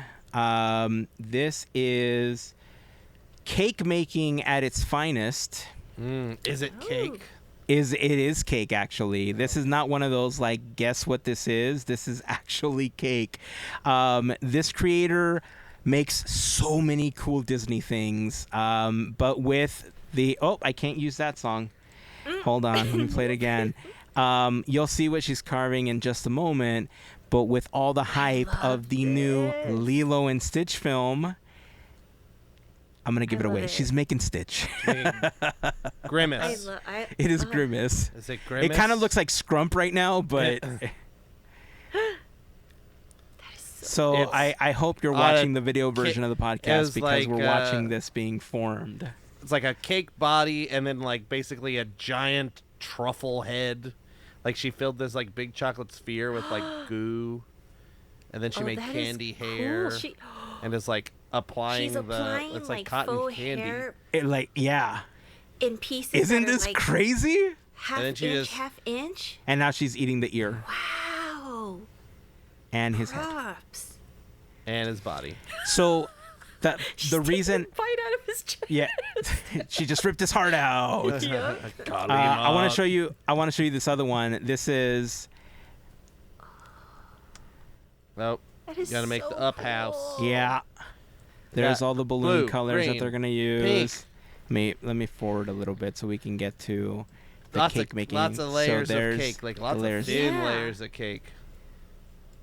This is cake making at its finest. Is it cake? It is cake, actually. This is not one of those like, guess what this is. This is actually cake. This creator makes so many cool Disney things, but with the I can't use that song. Hold on, let me play it again. You'll see what she's carving in just a moment, but with all the hype of the new Lilo and Stitch film, I'm gonna give it away. She's making Stitch. Grimace. It is Grimace. Is it Grimace? It kind of looks like Scrump right now, but so I hope you're watching the video version of the podcast, because like, we're watching this being formed. It's like a cake body, and then like basically a giant truffle head. Like, she filled this like big chocolate sphere with like goo, and then she made candy hair, and is like applying it's like cotton faux candy. hair It like in pieces. Isn't this like crazy? half And then she inch, just- half inch. And now she's eating the ear Wow. and his head. Props. And his body. So the reason, Bite out of his chest. yeah, she just ripped his heart out. Yeah. I want to show you. I want to show you this other one. This is Nope. That is Gotta make so the up house. cool. yeah. There's Got all the balloon blue, colors that green, they're gonna use. Let me forward a little bit so we can get to the cake making. Lots of layers so of cake, like lots layers. of thin Yeah. layers of cake.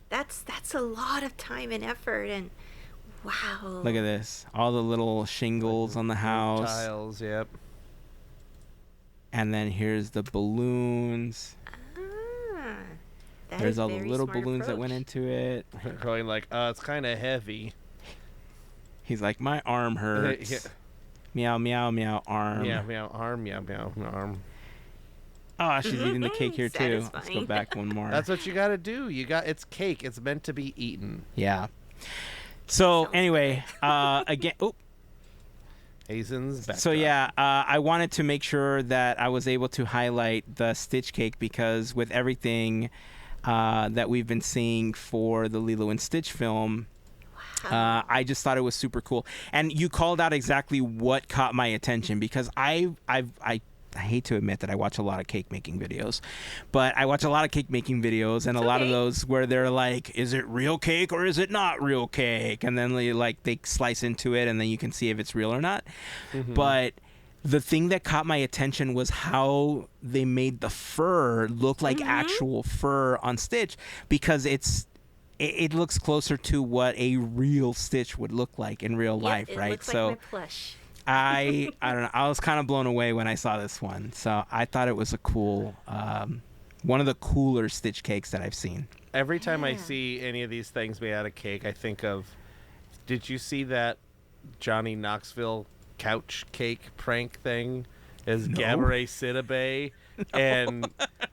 That's a lot of time and effort, and wow. Look at this. All the little shingles on the house. Tiles, yep. And then here's the balloons. That There's is all the very little smart balloons that approach. went into it. Going like, it's kind of heavy. He's like, my arm hurts. Yeah. Meow, meow, meow, arm. Meow, meow, arm, meow, meow, arm. Oh, she's eating the cake here too. Let's go Satisfying. back one more. That's what you gotta do. It's cake. It's meant to be eaten. Yeah. So anyway, again, Heyzen's backdrop. so yeah, I wanted to make sure that I was able to highlight the Stitch cake, because with everything that we've been seeing for the Lilo and Stitch film, I just thought it was super cool. And you called out exactly what caught my attention, because I hate to admit that I watch a lot of cake making videos, but I watch a lot of cake making videos, and a lot of those where they're like, is it real cake or is it not real cake? And then they slice into it, and then you can see if it's real or not. But the thing that caught my attention was how they made the fur look like actual fur on Stitch, because it looks closer to what a real Stitch would look like in real life, it right? Looks So like my plush. I don't know. I was kind of blown away when I saw this one. So I thought it was a cool, one of the cooler Stitch cakes that I've seen. Every time I see any of these things made out of cake, I think of, did you see that Johnny Knoxville couch cake prank thing? Is No. Gabourey Sidibe And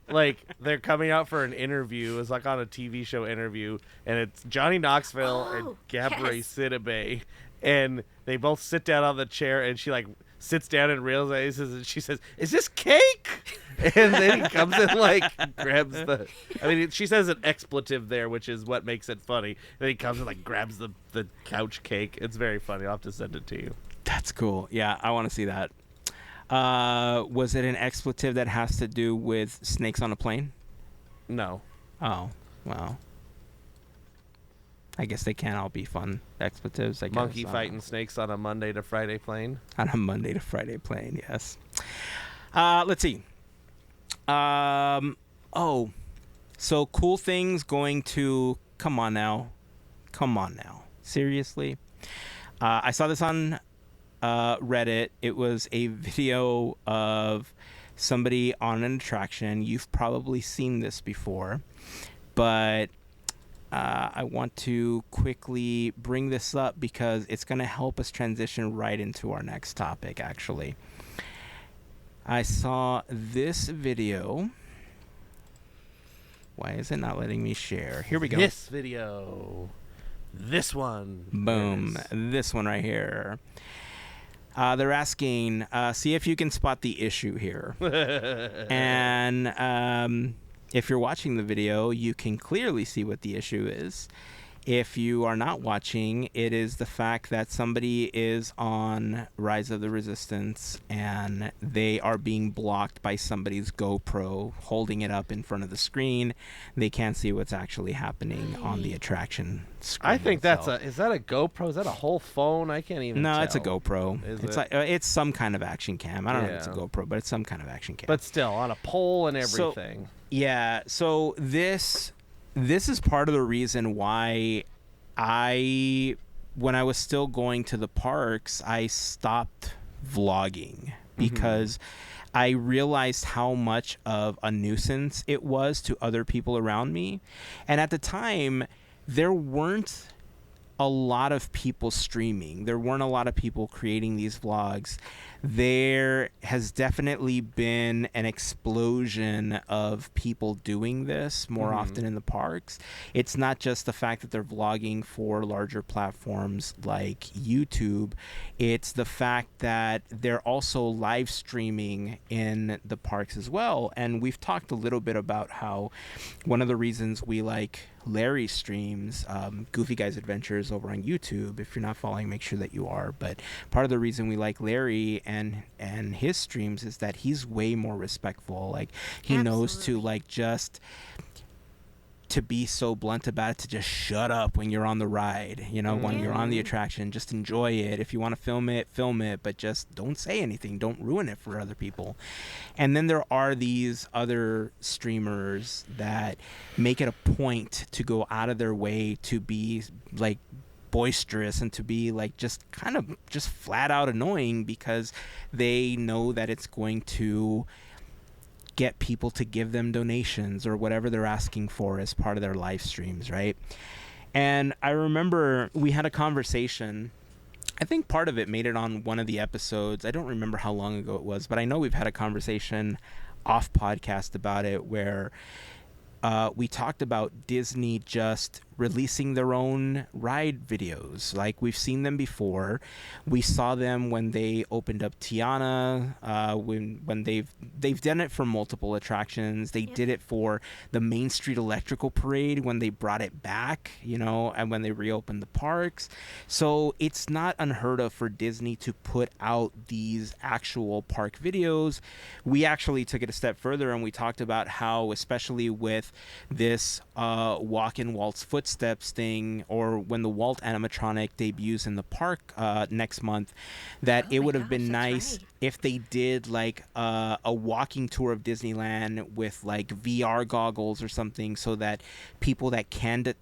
like they're coming out for an interview. It's like on a TV show interview, and it's Johnny Knoxville and Gabrielle Sidibe, and they both sit down on the chair, and she like sits down and realizes, and she says, "Is this cake?" And then he comes and like grabs the. I mean, she says an expletive there, which is what makes it funny. And then he comes and like grabs the couch cake. It's very funny. I'll have to send it to you. That's cool. Yeah, I want to see that. Was it an expletive that has to do with snakes on a plane? No. Oh, well. I guess they can't all be fun expletives. I guess. Monkey fighting snakes on a Monday to Friday plane. On a Monday to Friday plane, yes. Let's see. So cool things going to... Come on now. Seriously? I saw this on Reddit. It was a video of somebody on an attraction. You've probably seen this before, but I want to quickly bring this up because it's going to help us transition right into our next topic, actually. I saw this video. Why is it not letting me share? Here we go. This video. This one. Boom. This one right here. They're asking, see if you can spot the issue here. And if you're watching the video, you can clearly see what the issue is. If you are not watching, it is the fact that somebody is on Rise of the Resistance and they are being blocked by somebody's GoPro holding it up in front of the screen. They can't see what's actually happening on the attraction screen. I think itself. Is that a GoPro? Is that a whole phone? I can't even tell. It's a GoPro. It's some kind of action cam. I don't know if it's a GoPro, but it's some kind of action cam. But still, on a pole and everything. So this is part of the reason why when I was still going to the parks, I stopped vlogging because I realized how much of a nuisance it was to other people around me. And at the time, there weren't a lot of people streaming. There weren't a lot of people creating these vlogs. There has definitely been an explosion of people doing this more often in the parks. It's not just the fact that they're vlogging for larger platforms like YouTube. It's the fact that they're also live streaming in the parks as well. And we've talked a little bit about how one of the reasons we like Larry's streams, Goofy Guys Adventures over on YouTube. If you're not following, make sure that you are. But part of the reason we like Larry and his streams is that he's way more respectful. Like he knows to like just to be so blunt about it, to just shut up when you're on the ride, when you're on the attraction. Just enjoy it. If you want to film it, but just don't say anything. Don't ruin it for other people. And then there are these other streamers that make it a point to go out of their way to be like boisterous and to be like just kind of just flat out annoying because they know that it's going to get people to give them donations or whatever they're asking for as part of their live streams, right? And I remember we had a conversation. I think part of it made it on one of the episodes. I don't remember how long ago it was, but I know we've had a conversation off podcast about it where we talked about Disney just releasing their own ride videos. Like we've seen them before. We saw them when they opened up Tiana, when they've done it for multiple attractions. They did it for the Main Street Electrical Parade when they brought it back, and when they reopened the parks. So it's not unheard of for Disney to put out these actual park videos. We actually took it a step further and we talked about how, especially with this Walk in Walt's Footsteps thing, or when the Walt animatronic debuts in the park next month, that it would have been nice if they did like a walking tour of Disneyland with like VR goggles or something, so that people that can't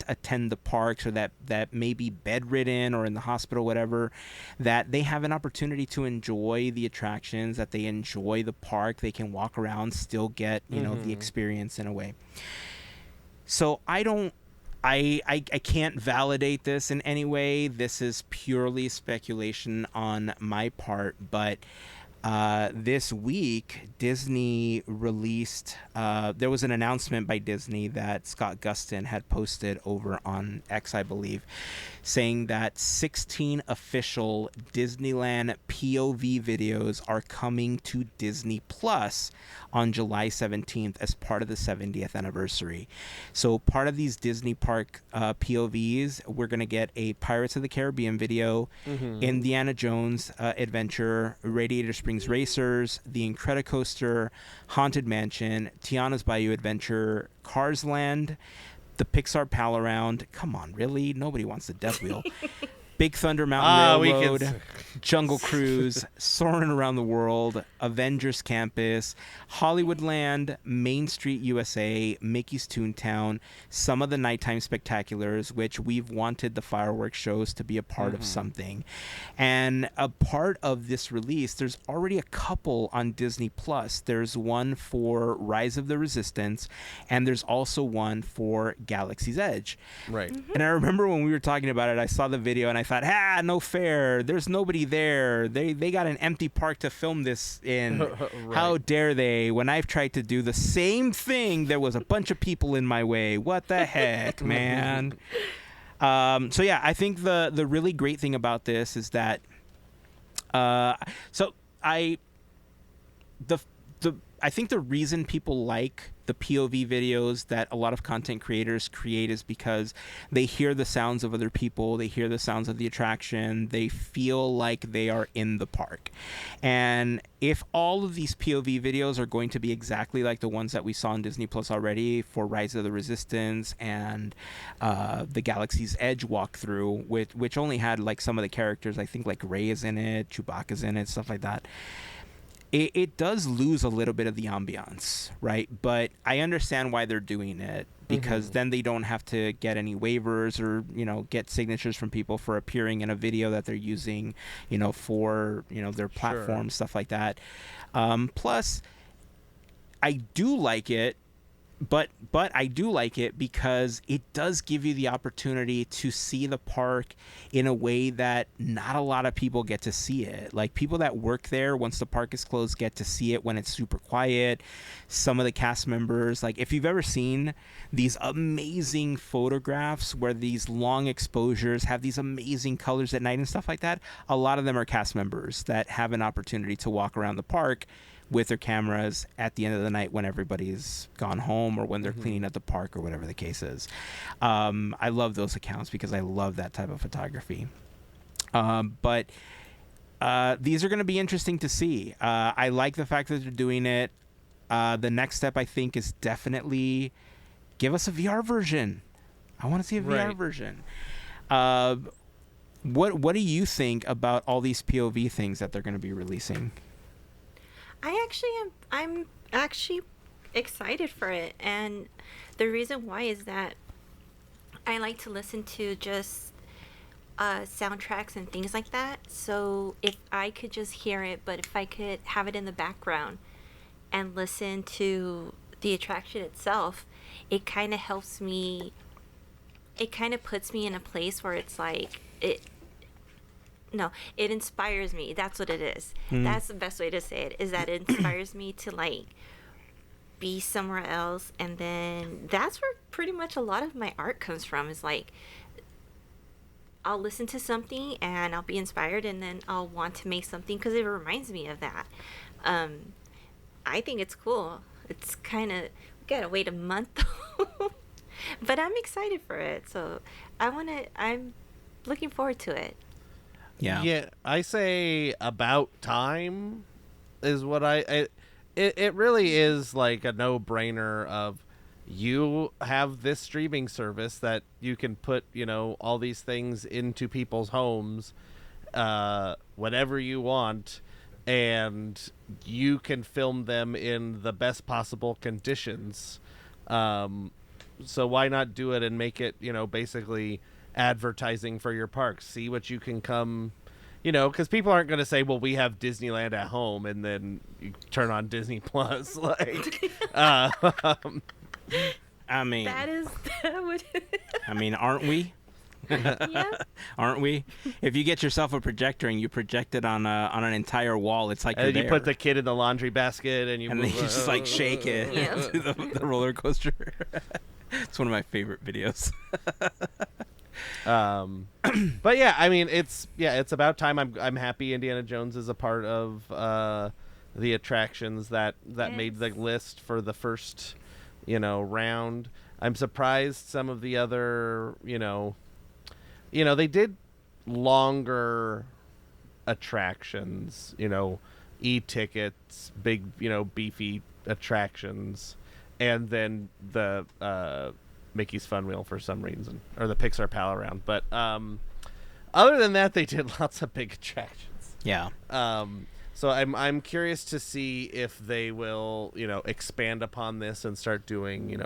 attend the parks or that may be bedridden or in the hospital, whatever, that they have an opportunity to enjoy the attractions, that they enjoy the park, they can walk around, still get the experience in a way. So I can't validate this in any way. This is purely speculation on my part, but This week, Disney released, there was an announcement by Disney that Scott Gustin had posted over on X, I believe, saying that 16 official Disneyland POV videos are coming to Disney Plus on July 17th as part of the 70th anniversary. So part of these Disney Park POVs, we're going to get a Pirates of the Caribbean video, Indiana Jones Adventure, Radiator Springs Racers, The Incredicoaster, Haunted Mansion, Tiana's Bayou Adventure, Cars Land, the Pixar Pal Around. Come on, really? Nobody wants the Death Wheel. Big Thunder Mountain Railroad, Jungle Cruise, Soarin' Around the World, Avengers Campus, Hollywoodland, Main Street USA, Mickey's Toontown, some of the nighttime spectaculars, which we've wanted the fireworks shows to be a part of something. And a part of this release, there's already a couple on Disney Plus. There's one for Rise of the Resistance, and there's also one for Galaxy's Edge. Right. And I remember when we were talking about it, I saw the video and I thought, no fair. There's nobody there. They got an empty park to film this in. Right. How dare they? When I've tried to do the same thing, there was a bunch of people in my way. What the heck, man? So yeah, I think the really great thing about this is that, I think the reason people like the POV videos that a lot of content creators create is because they hear the sounds of other people, they hear the sounds of the attraction, they feel like they are in the park. And if all of these POV videos are going to be exactly like the ones that we saw on Disney Plus already for Rise of the Resistance and the Galaxy's Edge walkthrough, which only had like some of the characters, I think like Rey is in it, Chewbacca's in it, stuff like that. It does lose a little bit of the ambiance, right? But I understand why they're doing it, because then they don't have to get any waivers or, get signatures from people for appearing in a video that they're using, for, their platform, stuff like that. Plus, I do like it. But I do like it because it does give you the opportunity to see the park in a way that not a lot of people get to see it. Like people that work there once the park is closed get to see it when it's super quiet. Some of the cast members, like if you've ever seen these amazing photographs where these long exposures have these amazing colors at night and stuff like that, a lot of them are cast members that have an opportunity to walk around the park with their cameras at the end of the night when everybody's gone home or when they're cleaning up the park or whatever the case is. I love those accounts because I love that type of photography. But these are going to be interesting to see. I like the fact that they're doing it. The next step, I think, is definitely give us a VR version. I want to see a VR version. What do you think about all these POV things that they're going to be releasing? I'm actually excited for it, and the reason why is that I like to listen to just soundtracks and things like that. So if I could just hear it, but if I could have it in the background and listen to the attraction itself, it kind of helps me. It kind of puts me in a place where it's like it inspires me. That's what it is. That's the best way to say it, is that it inspires me to like be somewhere else. And then that's where pretty much a lot of my art comes from, is like I'll listen to something and I'll be inspired, and then I'll want to make something because it reminds me of that. I think it's cool. It's kind of, we gotta wait a month but I'm excited for it. So I'm looking forward to it. Yeah, I say about time is what it really is like a no-brainer of you have this streaming service that you can put, all these things into people's homes whenever you want, and you can film them in the best possible conditions. So why not do it and make it, basically advertising for your park? See what you can come, because people aren't going to say, well, we have Disneyland at home, and then you turn on Disney Plus. Like, I mean, that would. I mean, aren't we? Yeah. Aren't we? If you get yourself a projector and you project it on an entire wall, it's like And you're then you there. put the kid in the laundry basket and you and then you just like shake it Yeah. to the roller coaster. It's one of my favorite videos. But yeah, I mean, it's about time. I'm happy Indiana Jones is a part of the attractions that made the list for the first, round. I'm surprised some of the other, they did longer attractions, e-tickets, big, beefy attractions, and then the Mickey's Fun Wheel for some reason, or the Pixar Pal Around. But other than that, they did lots of big attractions. Yeah. So I'm curious to see if they will, expand upon this and start doing,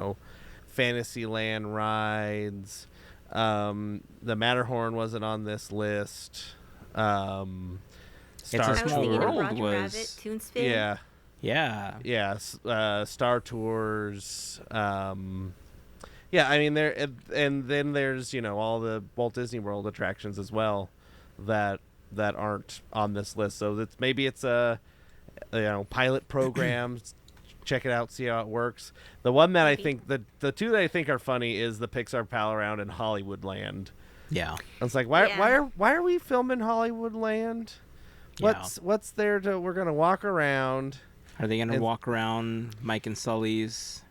Fantasyland rides. The Matterhorn wasn't on this list. It's Star a I was Small thinking of World Roger was- Rabbit, Toonspin. Yeah. Star Tours. Yeah, I mean and then there's all the Walt Disney World attractions as well that aren't on this list. So maybe it's a pilot program. Check it out, see how it works. The one that I think the two that I think are funny is the Pixar Pal Around and Hollywoodland. Yeah. It's like why are we filming Hollywoodland? What's there to we're gonna walk around. Are they gonna walk around Mike and Sully's,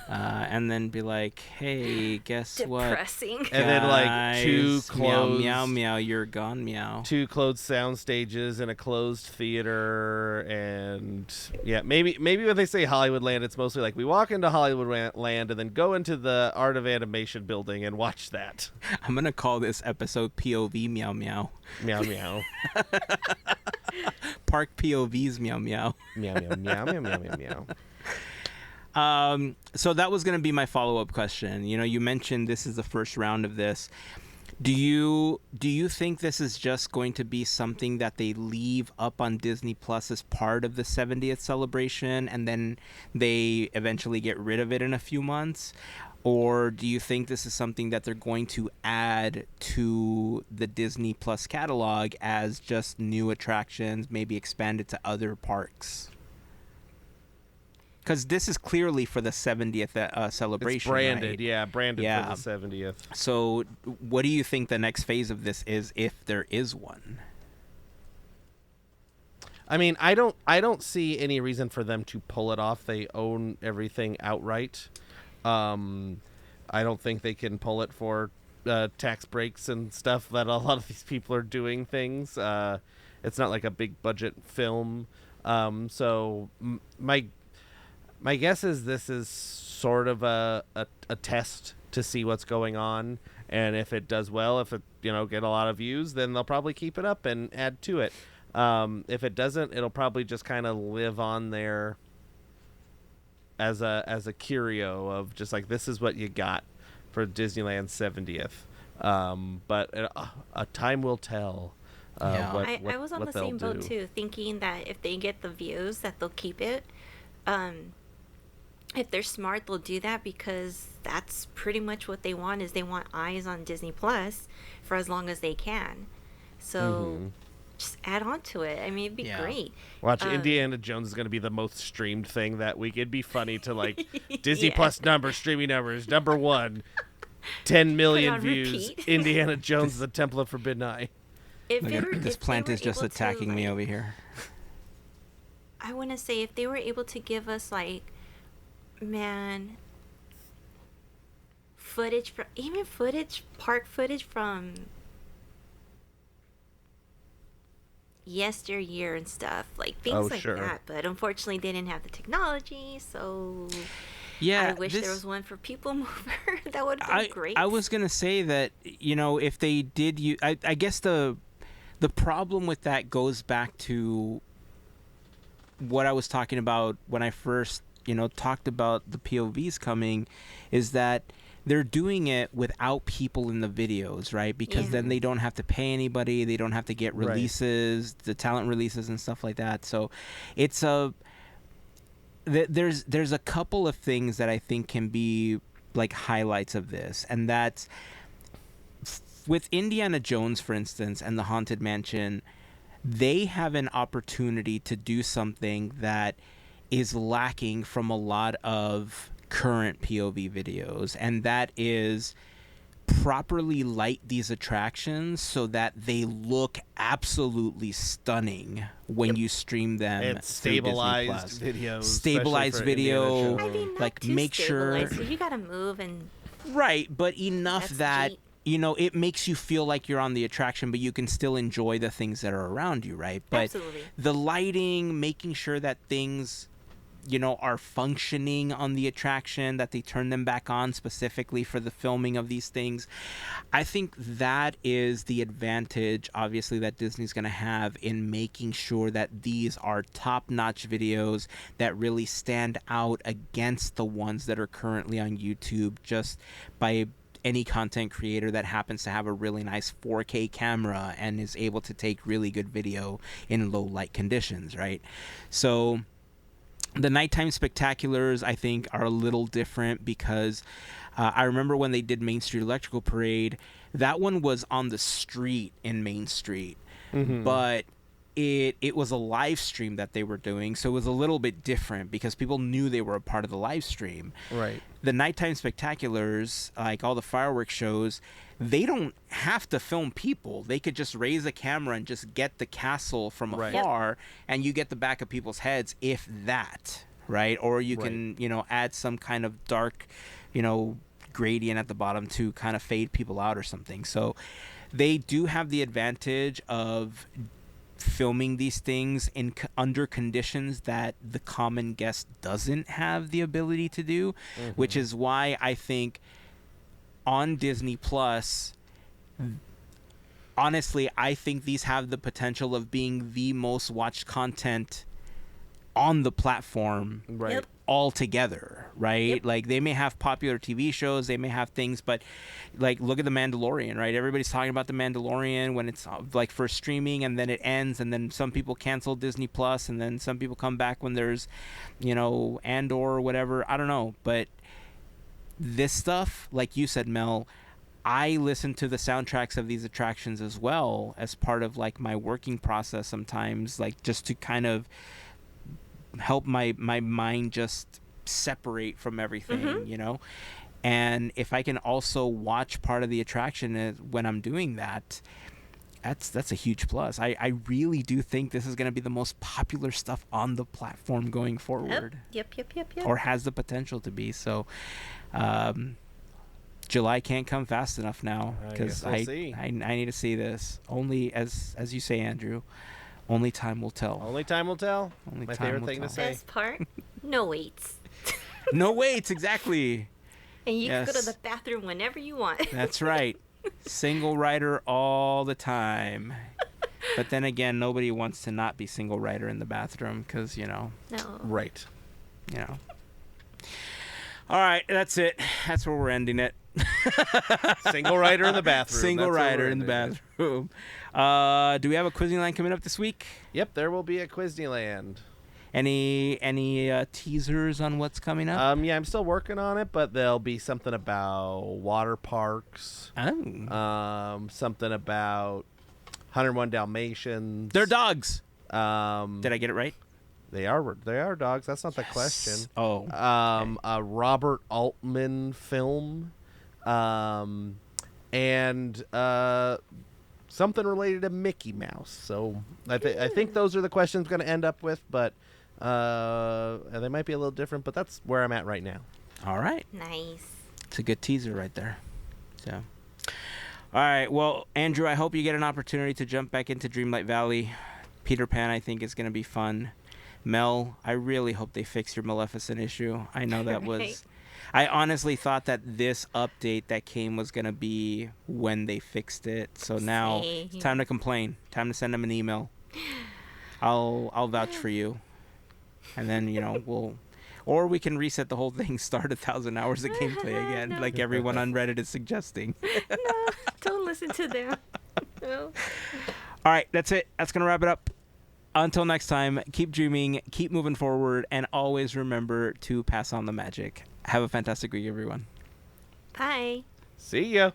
and then be like, "Hey, guess what? Depressing. And then like two Guys, meow, closed meow, meow, you're gone, meow." two closed sound stages and a closed theater, and maybe when they say Hollywoodland, it's mostly like we walk into Hollywoodland and then go into the Art of Animation building and watch that. I'm gonna call this episode POV meow meow. Meow meow. Park POVs meow meow. Meow meow meow meow meow meow meow. So that was going to be my follow-up question. You mentioned this is the first round of this. Do you think this is just going to be something that they leave up on Disney Plus as part of the 70th celebration and then they eventually get rid of it in a few months? Or do you think this is something that they're going to add to the Disney Plus catalog as just new attractions, maybe expand it to other parks? Because this is clearly for the 70th celebration. It's branded, right? branded Yeah. for the 70th. So what do you think the next phase of this is, if there is one? I mean, I don't see any reason for them to pull it off. They own everything outright. I don't think they can pull it for tax breaks and stuff that a lot of these people are doing things. It's not like a big budget film. So my guess is this is sort of a test to see what's going on, and if it does well, if it get a lot of views, then they'll probably keep it up and add to it. If it doesn't, it'll probably just kind of live on there as a curio of just like, this is what you got for Disneyland's 70th. But a time will tell. Yeah. I was on the same boat too, thinking that if they get the views, that they'll keep it. If they're smart, they'll do that, because that's pretty much what they want. Is they want eyes on Disney Plus for as long as they can. So just add on to it. I mean, it'd be great. Watch, Indiana Jones is going to be the most streamed thing that week. It'd be funny to like Disney Plus streaming numbers, number 1, 10 million views. Repeat. Indiana Jones, the Temple of Forbidden Eye. This plant is just attacking me over here. I want to say, if they were able to give us park footage from yesteryear and stuff, like things that, but unfortunately they didn't have the technology, so I wish there was one for People Mover. That would have been great. I was gonna say that, if they did, I guess the problem with that goes back to what I was talking about when I first talked about the POVs coming, is that they're doing it without people in the videos, right? Because then they don't have to pay anybody, they don't have to get releases, the talent releases and stuff like that. So it's there's a couple of things that I think can be like highlights of this, and that's, with Indiana Jones, for instance, and the Haunted Mansion, they have an opportunity to do something that is lacking from a lot of current POV videos, and that is properly light these attractions so that they look absolutely stunning when you stream them. And stabilized videos. Stabilized video. I mean, not like too make sure. stabilized, 'cause you gotta move and. Right, but enough That's that cheap. you know it makes you feel like you're on the attraction, but you can still enjoy the things that are around you, right? But Absolutely. the lighting, making sure that things, you know, are functioning on the attraction, that they turn them back on specifically for the filming of these things. I think that is the advantage, obviously, that Disney's going to have in making sure that these are top-notch videos that really stand out against the ones that are currently on YouTube just by any content creator that happens to have a really nice 4K camera and is able to take really good video in low light conditions, right? So the nighttime spectaculars, I think, are a little different because I remember when they did Main Street Electrical Parade, that one was on the street in Main Street, but it was a live stream that they were doing, so it was a little bit different because people knew they were a part of the live stream. Right. The nighttime spectaculars, like all the fireworks shows, they don't have to film people. They could just raise a camera and just get the castle from afar, and you get the back of people's heads, if that, right? Or you can, you know, add some kind of dark, you know, gradient at the bottom to kind of fade people out or something. So they do have the advantage of filming these things in under conditions that the common guest doesn't have the ability to do, which is why I think on Disney Plus, honestly, I think these have the potential of being the most watched content on the platform altogether, right? Like, they may have popular TV shows, they may have things, but like, look at The Mandalorian, right? Everybody's talking about The Mandalorian when it's like first streaming, and then it ends, and then some people cancel Disney Plus, and then some people come back when there's, you know, Andor or whatever. I don't know, but this stuff, like you said, Mel, I listen to the soundtracks of these attractions as well as part of like my working process sometimes, like just to kind of help my mind just separate from everything, you know? And if I can also watch part of the attraction when I'm doing that, that's a huge plus. I really do think this is going to be the most popular stuff on the platform going forward. Yep. Or has the potential to be. So July can't come fast enough now, because I need to see this. Only, as you say, Andrew, only time will tell. Only time will tell. Only My time favorite will thing tell. to say. Best part, no waits. No waits, exactly. And you can go to the bathroom whenever you want. That's right. Single rider all the time. But then again, nobody wants to not be single rider in the bathroom because, you know. No. Right. You know. All right, that's it. That's where we're ending it. Single rider in the bathroom. Single rider in the bathroom. Do we have a quizzing line coming up this week? Yep, there will be a Quizneyland. Any teasers on what's coming up? Yeah, I'm still working on it, but there'll be something about water parks. Oh. Something about 101 Dalmatians. They're dogs. Did I get it right? They are dogs. That's not the question. Oh. Okay. A Robert Altman film. And something related to Mickey Mouse. So I think those are the questions going to end up with, but they might be a little different, but that's where I'm at right now. All right. Nice. It's a good teaser right there. So, all right. Well, Andrew, I hope you get an opportunity to jump back into Dreamlight Valley. Peter Pan, I think, is going to be fun. Mel, I really hope they fix your Maleficent issue. I know that was... I honestly thought that this update that came was going to be when they fixed it. So now it's time to complain. Time to send them an email. I'll vouch for you. And then, you know, or we can reset the whole thing, start 1,000 hours of gameplay again, like everyone on Reddit is suggesting. No, don't listen to them. No. All right, that's it. That's going to wrap it up. Until next time, keep dreaming, keep moving forward, and always remember to pass on the magic. Have a fantastic week, everyone. Bye. See ya.